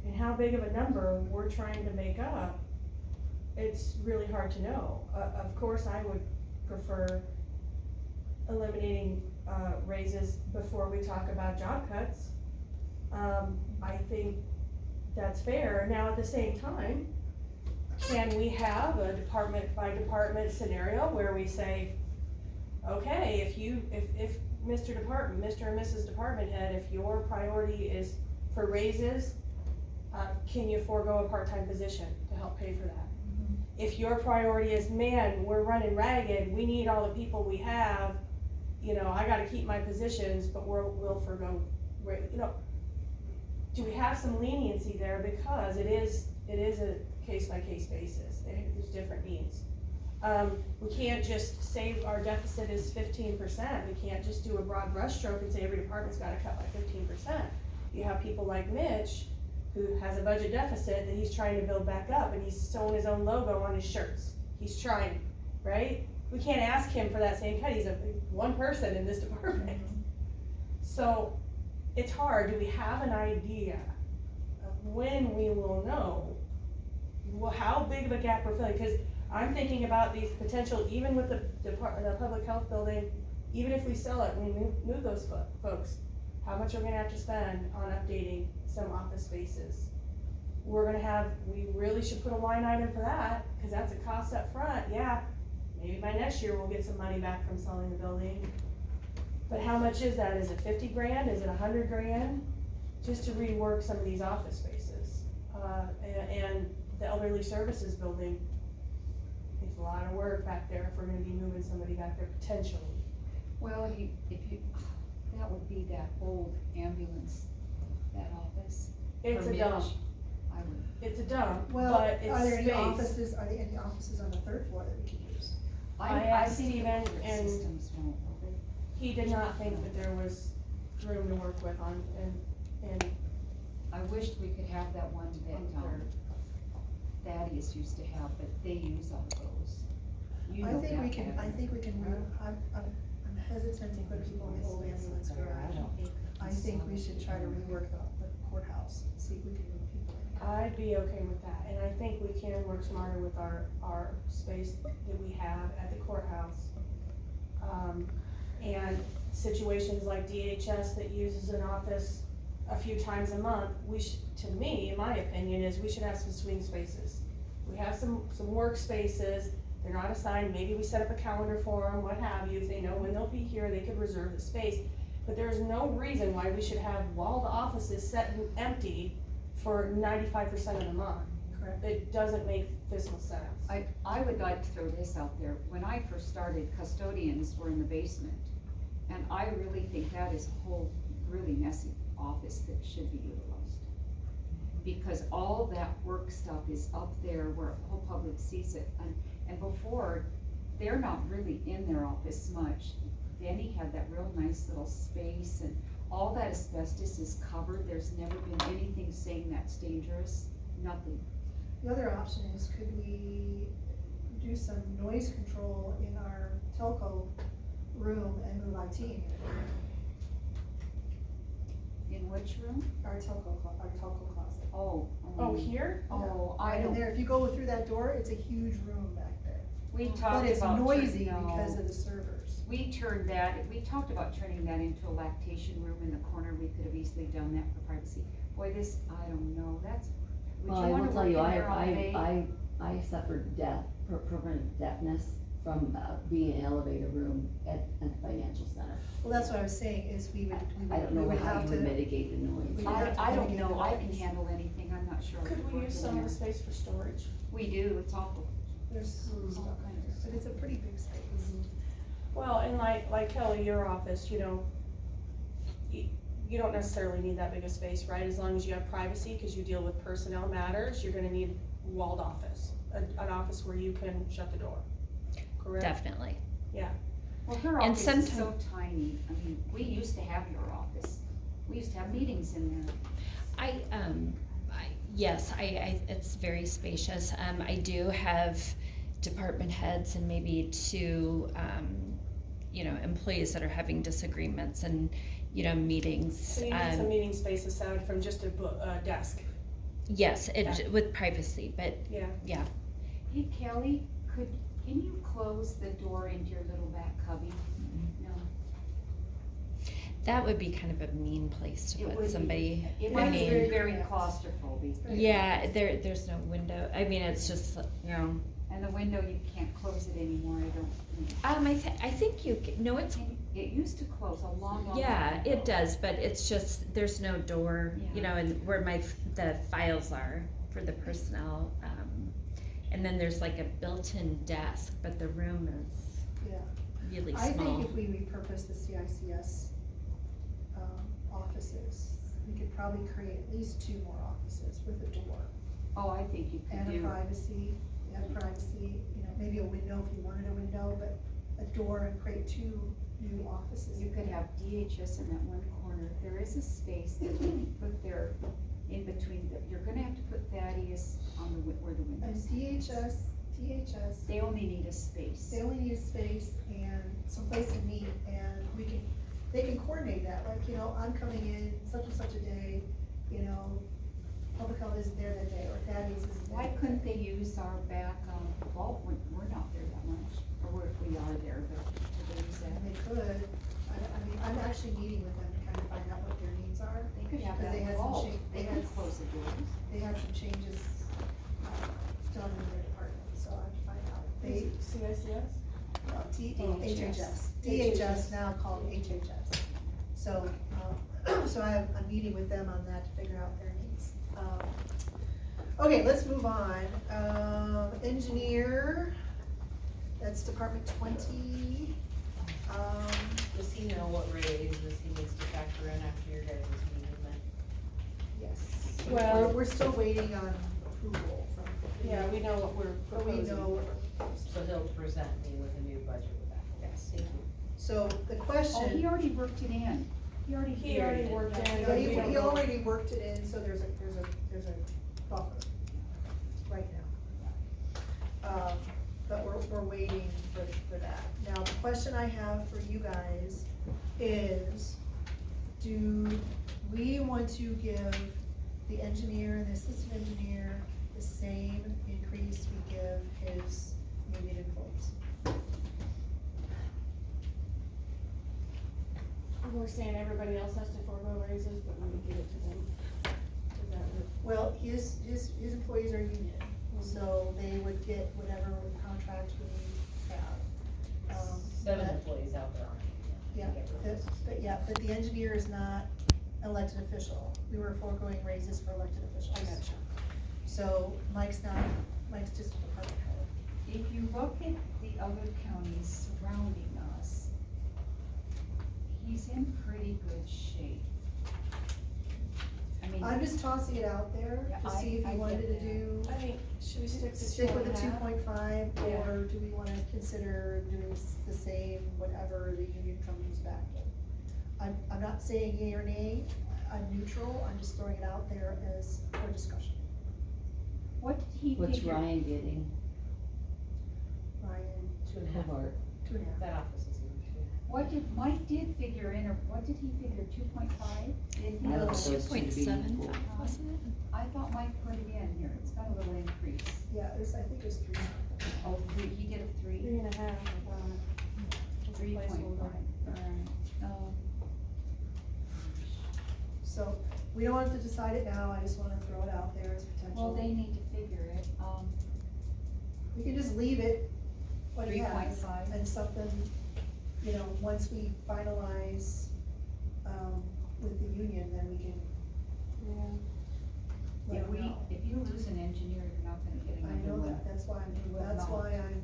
and how big of a number we're trying to make up, it's really hard to know. Of course, I would prefer eliminating raises before we talk about job cuts. I think that's fair. Now, at the same time, can we have a department by department scenario where we say, okay, if Mr. Department, Mr. and Mrs. Department Head, if your priority is for raises, can you forego a part-time position to help pay for that? If your priority is, man, we're running ragged, we need all the people we have, you know, I gotta keep my positions, but we'll forego, you know, do we have some leniency there, because it is a case-by-case basis, there's different needs. We can't just say our deficit is 15%, we can't just do a broad brushstroke and say every department's gotta cut by 15%. You have people like Mitch, who has a budget deficit that he's trying to build back up, and he's sewing his own logo on his shirts, he's trying, right? We can't ask him for that same cut, he's one person in this department. So, it's hard, do we have an idea of when we will know how big of a gap we're filling? Cause I'm thinking about these potential, even with the public health building, even if we sell it, we move those folks, how much are we gonna have to spend on updating some office spaces? We really should put a line item for that, cause that's a cost up front. Yeah, maybe by next year we'll get some money back from selling the building. But how much is that? Is it 50 grand? Is it 100 grand? just to rework some of these office spaces. And the elderly services building, there's a lot of work back there if we're gonna be moving somebody back there potentially. Well, that would be that old ambulance, that office. It's For a dump, Mitch, I would, it's a dump, Well, but are it's there any space. offices, are there any offices on the third floor that we could use? I asked think Steven, the and systems won't, will they? he did not think that there was room to work with on, and I wished we could have that one that, Thaddeus used to have, but they use all those. You I know think that, we can, I Thaddeus. think we can, I'm hesitant to put people in the old ambulance garage. I think we should try to rework the courthouse, see if we can move people in. I'd be okay with that, and I think we can work smarter with our space that we have at the courthouse. And situations like DHS that uses an office a few times a month, to me, in my opinion, is we should have some swing spaces. We have some workspaces, they're not assigned, maybe we set up a calendar for them, what have you, if they know when they'll be here, they could reserve the space. But there's no reason why we should have walled offices set and empty for 95% of the month. Correct. It doesn't make fiscal sense. I would like to throw this out there. When I first started, custodians were in the basement. And I really think that is a whole really messy office that should be utilized. Because all that work stuff is up there where the whole public sees it. And before, they're not really in their office much. Danny had that real nice little space, and all that asbestos is covered. There's never been anything saying that's dangerous, nothing. The other option is, could we do some noise control in our telco room and move IT in here? In which room? Our telco closet. Oh. Oh, here? Oh, Right I in don't, there, if you go through that door, it's a huge room back there. we talked But it's about noisy no. because of the servers. We talked about turning that into a lactation room in the corner. We could have easily done that for privacy. Boy, this, I don't know, would Well, you I wanna will tell work in you, there all day? I suffered permanent deafness from being in an elevator room at a financial center. Well, that's what I was saying, is we I don't know would how have you would to, mitigate the noise. we have to I don't mitigate know, the I can noise. handle anything, I'm not sure. Could we use some of the space for storage? We do, it's awful. there's stuff all in kinds there, of but it's a pretty big space. Well, and like Kelly, your office, you don't necessarily need that big a space, right? As long as you have privacy, cause you deal with personnel matters, you're gonna need a walled office, an office where you can shut the door, correct? Definitely. Well, her And office is so tiny, I mean, we used to have your office, we used to have meetings in there. Yes, it's very spacious. I do have department heads and maybe two, employees that are having disagreements and, meetings. So you need some meeting space aside from just a desk, Yes, with privacy, but yeah. Hey Kelly, can you close the door into your little back cubby? No. that would be kind of a mean place to It would put be. somebody. It I might be mean, very claustrophobic. yeah, there's no window. I mean, it's just, And the window, you can't close it anymore, I don't think. I think it's, It used to close a long time yeah, ago. it does, but it's just, there's no door, Yeah. and where the files are for the personnel. And then there's like a built-in desk, but the room is Yeah. really I small. think if we repurpose the CICS, offices, we could probably create at least 2 more offices with a door. Oh, I think you could And a do, privacy, maybe a window if you wanted a window, but a door, and create 2 new offices. you could have DHS in that one corner. There is a space that you can put there in between, you're gonna have to put Thaddeus on where the And windows. DHS, They only need a space. they only need a space and someplace to meet, and they can coordinate that, like, I'm coming in such and such a day, public health isn't there that day, or Thaddeus isn't there. Why that couldn't day. they use our back, vault? We're not there that much, or we are there, but could they use that? And they could, I'm actually meeting with them to kind of find out what their needs are. They could have Because they that had some vault, they they had could close the doors. They had some changes done in their department, so I have to find out. They, CICS? HHS, DHS now called HHS. So, So I'm meeting with them on that to figure out their needs. Okay, let's move on. Engineer, that's Department 20. Does he know what raises he needs to factor in after your guys' meeting then? Yes. Well- We're still waiting on approval from. Yeah, we know what we're But we proposing. know what we're proposing. So he'll present me with a new budget with that. Yes. Thank you. So the Oh, question. he already worked it in. He already. He already worked in, Yeah, but he we don't he know. already worked it in, so there's a buffer right now. But we're waiting for that. Now, the question I have for you guys is, do we want to give the engineer and the assistant engineer the same increase we give his union employees? We're saying everybody else has to forego raises, but we give it to them. Is that what- Well, his employees are union, so they would get whatever contract we have. 7 but- employees out there aren't. Yeah, but the engineer is not elected official. We were foregoing raises for elected officials. I gotcha. So Mike's just a department head. If you look at the other counties surrounding us, he's in pretty good shape. I mean. I'm just tossing it out there Yeah, to see if I you wanted get to do, I think, should we stick to stick with the 2.5? 2.5, Yeah. or do we wanna consider doing the same, whatever the union comes back with? I'm not saying yea or nay, I'm neutral, I'm just throwing it out there as for discussion. What did he What's figure? Ryan getting? Ryan, 2.5. Hobart. 2.5. That office is even 2.5. What did, Mike did figure in, or what did he figure, 2.5? Did he? I No. thought those two to be 2.7, equal. wasn't it? I thought Mike put it in here, it's got a little increase. Yeah, I think it was 3. Oh, three, he did a 3? 3.5. 3.5, alright. So, we don't have to decide it now, I just wanna throw it out there as potential. Well, they need to figure it, We can just leave it what he has, 3.5. and something, once we finalize, with the union, then we can Yeah. let If them we, know. if you lose an engineer, you're not gonna get I another know one. that, that's why You will not. I'm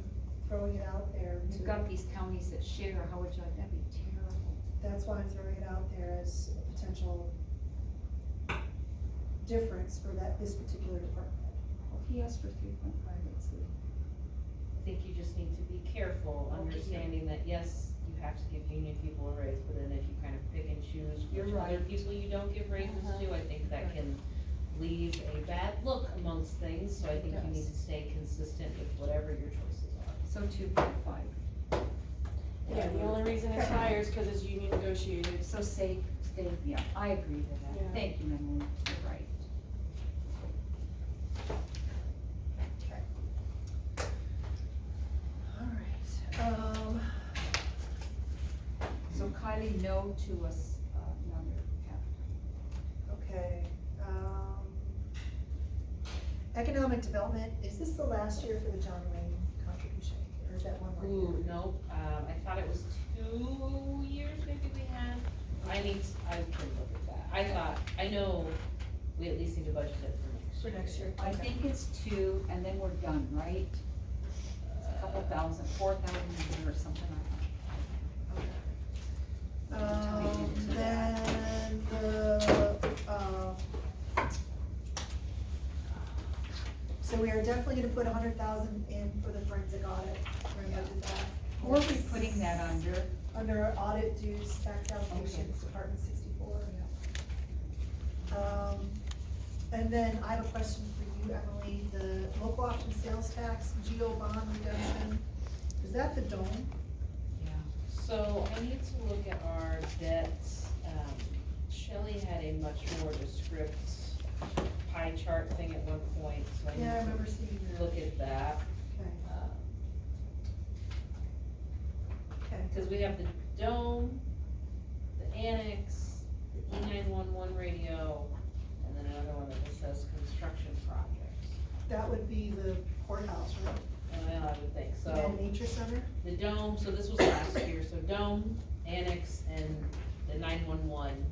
throwing it out there. You've got these counties that share, how would you like, that'd be terrible. That's why I'm throwing it out there as a potential difference for this particular department. Well, if he asked for 3.5, let's see. I think you just need to be careful, Okay. understanding that, yes, you have to give union people a raise, but then if you kind of pick and choose You're which other right. people you don't give raises to, I think that can leave a bad look amongst things, so I think you need to stay consistent with whatever your choices are. So 2.5. Yeah, the only reason it's higher is because it's union negotiated. So stay, yeah, I agree with that. Yeah. Thank you, Emily, you're right. Alright, So Kylie, no to us, non-deparmental. okay, economic development, is this the last year for the John Wayne contribution, or is that one more year? Ooh, nope, I thought it was 2 years maybe we had, I can look at that, I know we at least need to budget it for next year. I think it's 2, and then we're done, right? A couple thousand, 4,000 a year or something like that. Then so we are definitely gonna put 100,000 in for the forensic audit, we're gonna budget that. Where are we putting that under? Under audit dues, tax allocations, Department 64. And then I have a question for you, Emily, the local option sales tax, geo bond redemption, is that the dome? Yeah, so I need to look at our debts, Shelley had a much more descriptive pie chart thing at one point, so I Yeah, I need remember to seeing that. look at that. Okay, okay. Cause we have the dome, the annex, the E911 radio, and then another one that just says construction projects. That would be the courthouse, right? Well, I would think so. And nature center? The dome, so this was last year, so dome, annex, and the 911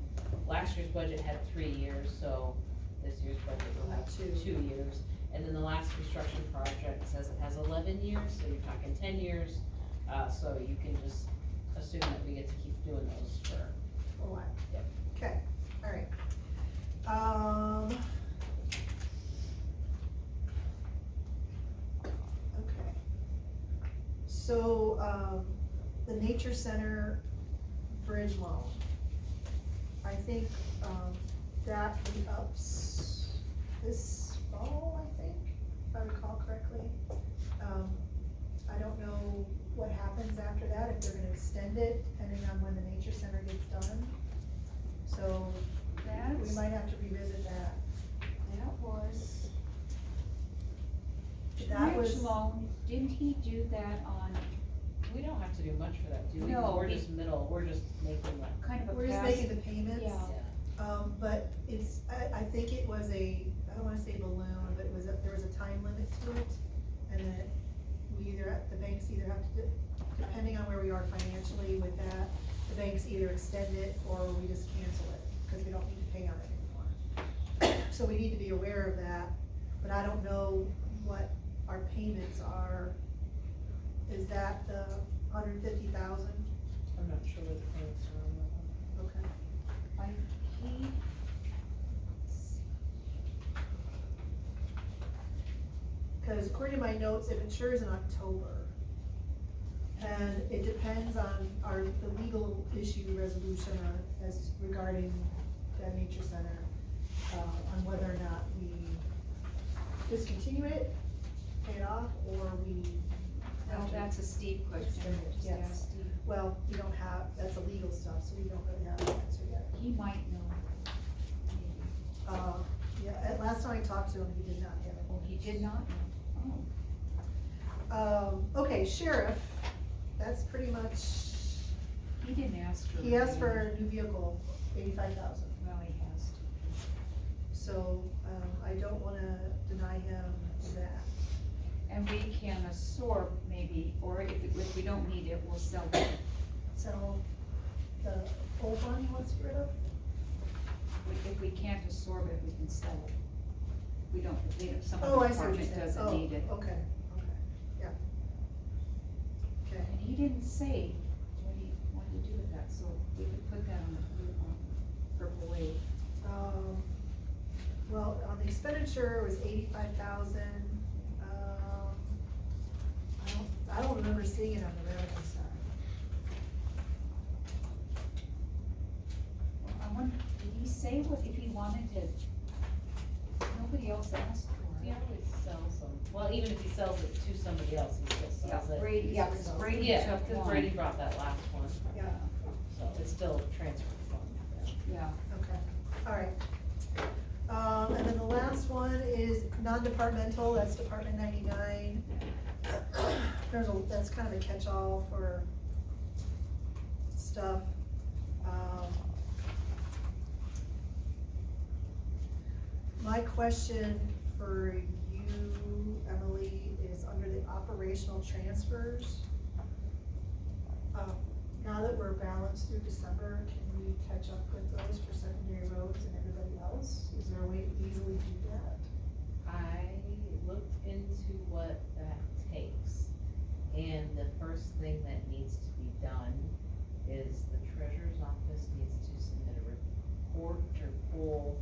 last year's budget had 3 years, so this year's budget will have 2 years. And then the last construction project says it has 11 years, so you're talking 10 years. So you can just assume that we get to keep doing those for. For a while. Yep. Okay, all right. Okay. So, the Nature Center bridge loan. I think, that re-ups this fall, I think, if I recall correctly. I don't know what happens after that, if they're gonna extend it, depending on when the Nature Center gets done. So, we might have to revisit that. That was, That bridge was, loan, didn't he do that on We don't have to do much for that, do we? No. We're just middle, we're just making that. kind of a we're just pass? making the payments. Yeah. But it's, I think it was I don't wanna say balloon, but it was, there was a time limit to it. And that the banks either have to, depending on where we are financially with that, the banks either extend it or we just cancel it, cause we don't need to pay on it anymore. So we need to be aware of that, but I don't know what our payments are. Is that the 150,000? I'm not sure what the payments are on that one. Okay. He, Cause according to my notes, it matures in October. And it depends on the legal issue resolution as regarding that nature center, on whether or not we discontinue it, pay it off, or we. well, that's a Steve question. Just Yes. ask Steve. Well, we don't have, that's a legal stuff, so we don't really have an answer yet. He might know. Maybe. Yeah, last time I talked to him, he did not have it. Oh, he did not know. Okay, Sherriff, that's pretty much, He didn't ask for. he asked for a new vehicle, 85,000. Well, he has to. So, I don't wanna deny him that. And we can absorb maybe, or if we don't need it, we'll sell it. So, the old one he wants to get rid of? If we can't absorb it, we can sell it. We don't, some Oh, other I see what you're department saying. doesn't Oh, need it. okay, yeah. Okay, And he didn't say what he wanted to do with that, so we could put that on the purple wave. well, on the expenditure, it was 85,000. I don't remember seeing it on the revenue side. Well, I wonder, did he say what, if he wanted to, nobody else asked for He it? always sells them, well, even if he sells it to somebody else, he still sells it. Brady, yeah, 'cause Brady Yeah, took cause one. Brady brought that last one, Yeah, so it's still transfer fund. Yeah, okay, all right. And then the last one is non-departmental, that's Department 99. That's kind of a catch-all for stuff. My question for you, Emily, is under the operational transfers. Now that we're balanced through December, can we catch up with those for secondary roads and everybody else? Is there a way to easily do that? I looked into what that takes, and the first thing that needs to be done is the treasurer's office needs to submit a report or pull.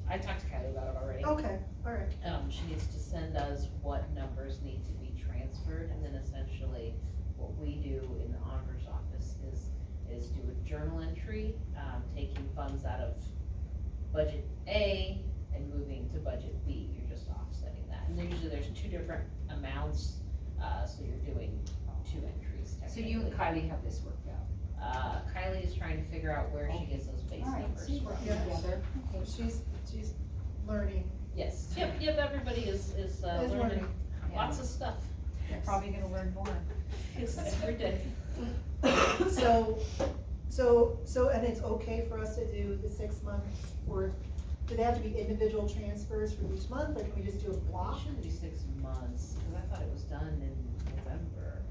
I talked to Kylie about it already. Okay, all right, She needs to send us what numbers need to be transferred, and then essentially what we do in the auditor's office is do a journal entry, taking funds out of budget A and moving to budget B, you're just offsetting that. And usually there's 2 different amounts, so you're doing 2 entries so you and technically. Kylie have this worked out. Kylie is trying to figure out where she gets those base All right, numbers so you from. work Yes. together. Okay. she's learning. Yes, yep, everybody is learning learning. lots of stuff. You're probably gonna learn more. Every day. So, and it's okay for us to do the 6 months, or do they have to be individual transfers for each month, or can we just do a It block? shouldn't be 6 months, cause I thought it was done in November.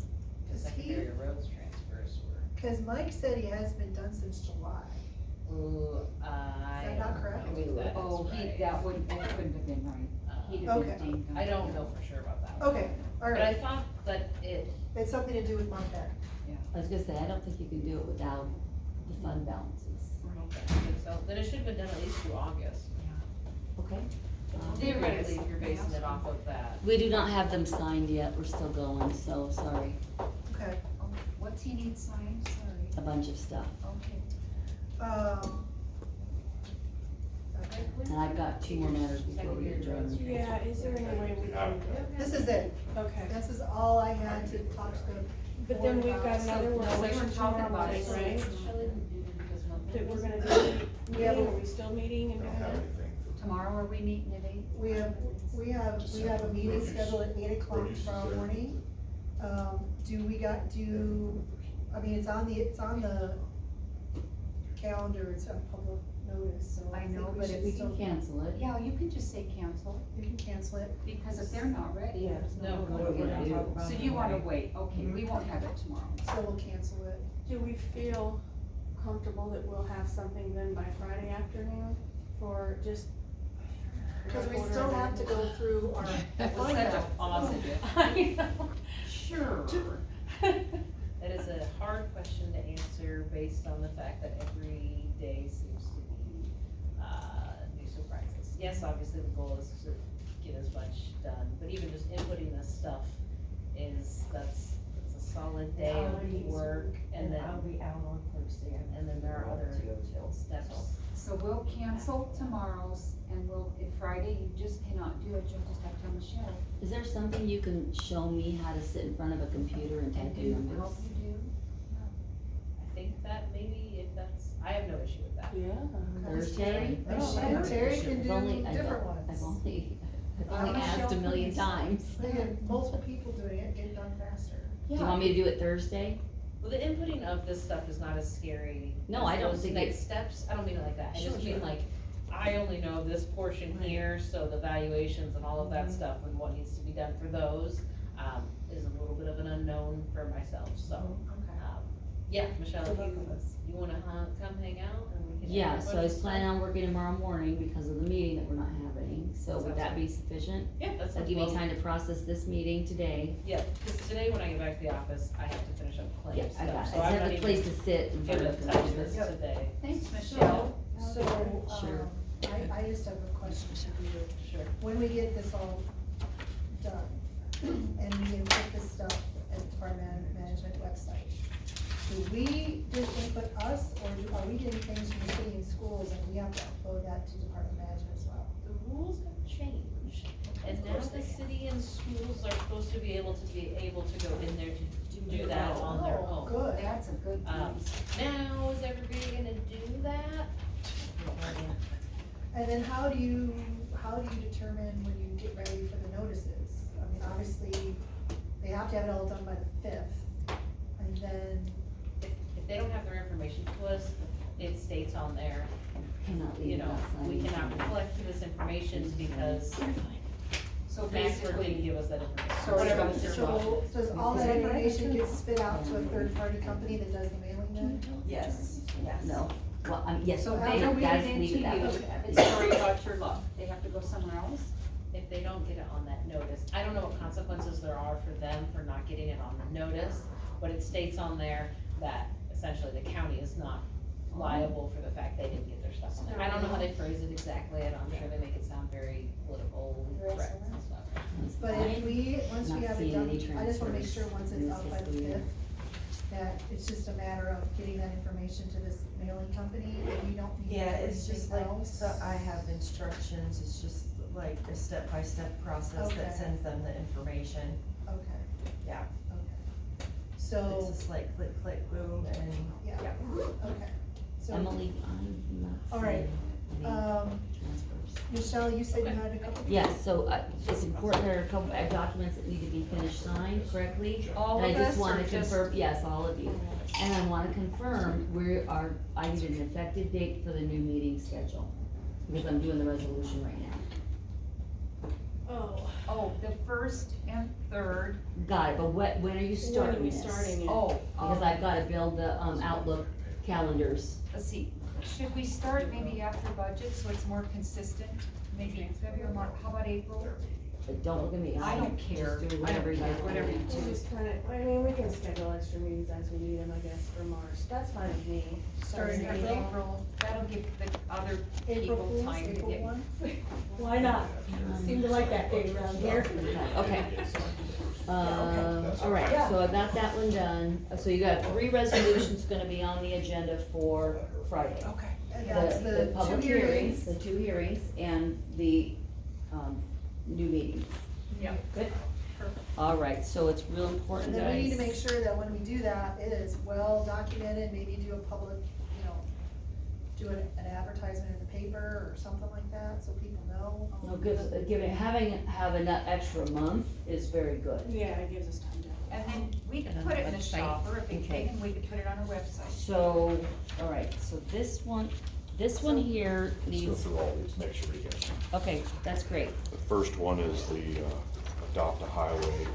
The Is he- secondary roads transfers were. Cause Mike said he hasn't been done since July. Ooh, me that is Oh, right. that couldn't have been right. He'd have been Okay. dinged on I don't that. know for sure about that. Okay, all But I right, thought that it, it's something to do with month end. I was gonna say, I don't think you can do it without the fund balances. okay, I think so, then it should have been done at least through August. Okay? Theoretically, if you're basing it off of that. We do not have them signed yet, we're still going, so sorry, Okay, Oh, what's he need signed, a sorry, bunch of stuff. okay. Okay, And I've got 2 more matters before we adjourn. Yeah, is there any way we can, this is it, okay. this is all I had to talk to the. But then we've got board another No, work we were session talking tomorrow about morning, it. right? That we're gonna do a We have meeting, a- are we still meeting and doing that? Tomorrow are we meeting at 8? We have a meeting scheduled at 8 o'clock tomorrow morning. I mean, it's on the calendar, it's on public notice, so I I know, think we but should if We still, can cancel it. Yeah, you can just say cancel, you can cancel it. because if they're not ready, Yeah. there's No, no. what are we gonna do? So you wanna wait, okay, we won't have it tomorrow. So we'll cancel it. Do we feel comfortable that we'll have something then by Friday afternoon for just? Cause we still have to go through our. That was such a positive. I know, sure. That is a hard question to answer based on the fact that every day seems to be, new surprises. Yes, obviously the goal is to get as much done, but even just inputting this stuff that's a solid day of work, and then, I'll be out on Thursday. and then there are other To go till. steps. So we'll cancel tomorrow's, and if Friday you just cannot do it, you'll just have to tell Michelle. Is there something you can show me how to sit in front of a computer and type in numbers? Help you do? I think that maybe if that's, I have no issue with that. Yeah. Thursday? And Oh, Terry- Terry can I've do only- different I've ones. I've only asked a million times. They get multiple people doing it, get it done faster. Do you want me to do it Thursday? Well, the inputting of this stuff is not as scary. No, as I don't those think next it- steps, I don't mean it like that, I just Sure, mean sure. like, I only know this portion here, so the valuations and all of that stuff and what needs to be done for those, is a little bit of an unknown for myself, so. Okay. Yeah, Michelle, For if both of us. you wanna come hang out and we can. Yeah, have a so I bunch was of planning stuff? on working tomorrow morning because of the meeting that we're not having, so would that be sufficient? Yeah, that's. That'll give me time to process this meeting today. Yeah, cause today when I get back to the office, I have to finish up Yeah, claims I got stuff, it. so I I'm have not a even place to sit in front gonna of the touch computer. this today. Thanks, Michelle. So, Sure. I just have a question to you. Sure. When we get this all done, and we input this stuff at the Department Management website, do we just input us, or are we getting things from the city and schools, and we have to upload that to Department Management as well? The rules have changed, and now the city and schools are supposed to be able to go in there to do that on their Oh, own. good. That's a good Um, piece. Now, is everybody gonna do that? And then how do you determine when you get ready for the notices? I mean, obviously, they have to have it all done by the 5th, and then, If they don't have their information to us, it states on there, Cannot leave you know, without we signing cannot something. reflect this information because So Maxford didn't basically, give us that information. So Whatever it's- the so, does all that information get spit out to a third-party company that does the mailing then? Yes, yes. No, well, yes, so how they do don't we get guys it leave into it you, that way. it's sorry about your luck, they have to go somewhere else? If they don't get it on that notice, I don't know what consequences there are for them for not getting it on the notice, but it states on there that essentially the county is not liable for the fact they didn't get their stuff on there. I don't know how they phrase it exactly, and I'm sure they make it sound very political threats and stuff. But if we, once we Not have it seeing done, any I just wanna make transfers sure, once in it's this out by the fiscal year. 5th, that it's just a matter of getting that information to this mailing company, and you don't need to do Yeah, it's just anything like, else. so I have instructions, it's just like a step-by-step process Okay. that sends them the information. Okay. Yeah. Okay. It's So, just like click, click, boom, and yeah, okay. So, Emily, I'm not All right, seeing any transfers. Michelle, you said you had a couple? Yes, so it's important, there are a couple of documents that need to be finished signed correctly. All And of I just us, wanna or just? confirm, yes, all of you. And I wanna confirm, I need an effective date for the new meeting schedule, because I'm doing the resolution right now. Oh, Oh, the first and third, Got it, but when are you when are starting we this? starting it? oh, Because I've gotta build the, Outlook calendars. let's see, Should we start maybe after budget, so it's more consistent, maybe in February, March, how about April? But don't look at me. I don't care. Just do I don't whatever you care, want. whatever you We just kinda, I mean, we can schedule extra meetings as we need them, I guess, for March, that's fine with me. Starting Starting in in April? April, that'll give the other April people Fools, time to April get. 1? Why not? Seem to like that day around here. Okay. All right, so I got that one done. So you got 3 resolutions gonna be on the agenda for Friday. Okay. And that's the public 2 hearings, hearings. the 2 hearings, and the, new meeting. Yep. Good? All right, so it's real important, And guys. then we need to make sure that when we do that, it is well documented, maybe do a public, do an advertisement in the paper or something like that, so people know. No, have an extra month is very good. Yeah, it gives us time to. And then we Put it can on put the it in the website. shopper, if Okay. and we could put it on our website. So, all right, so this one here Let's go needs, through all these, make sure we get them. okay, that's great. The first one is the adopt a highway.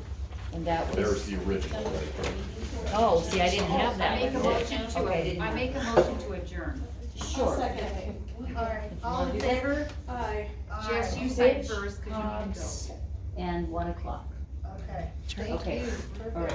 And that was. There's the original right there. Oh, see, I didn't have that I make a one. motion to, Okay, I didn't I have- make a motion to adjourn. Sure. Alright, all Wanna in do that? favor? Aye. Jess, you Aye. said Fitch, first, cause you need to go. And 1 o'clock. Okay, thank Okay. you. All right,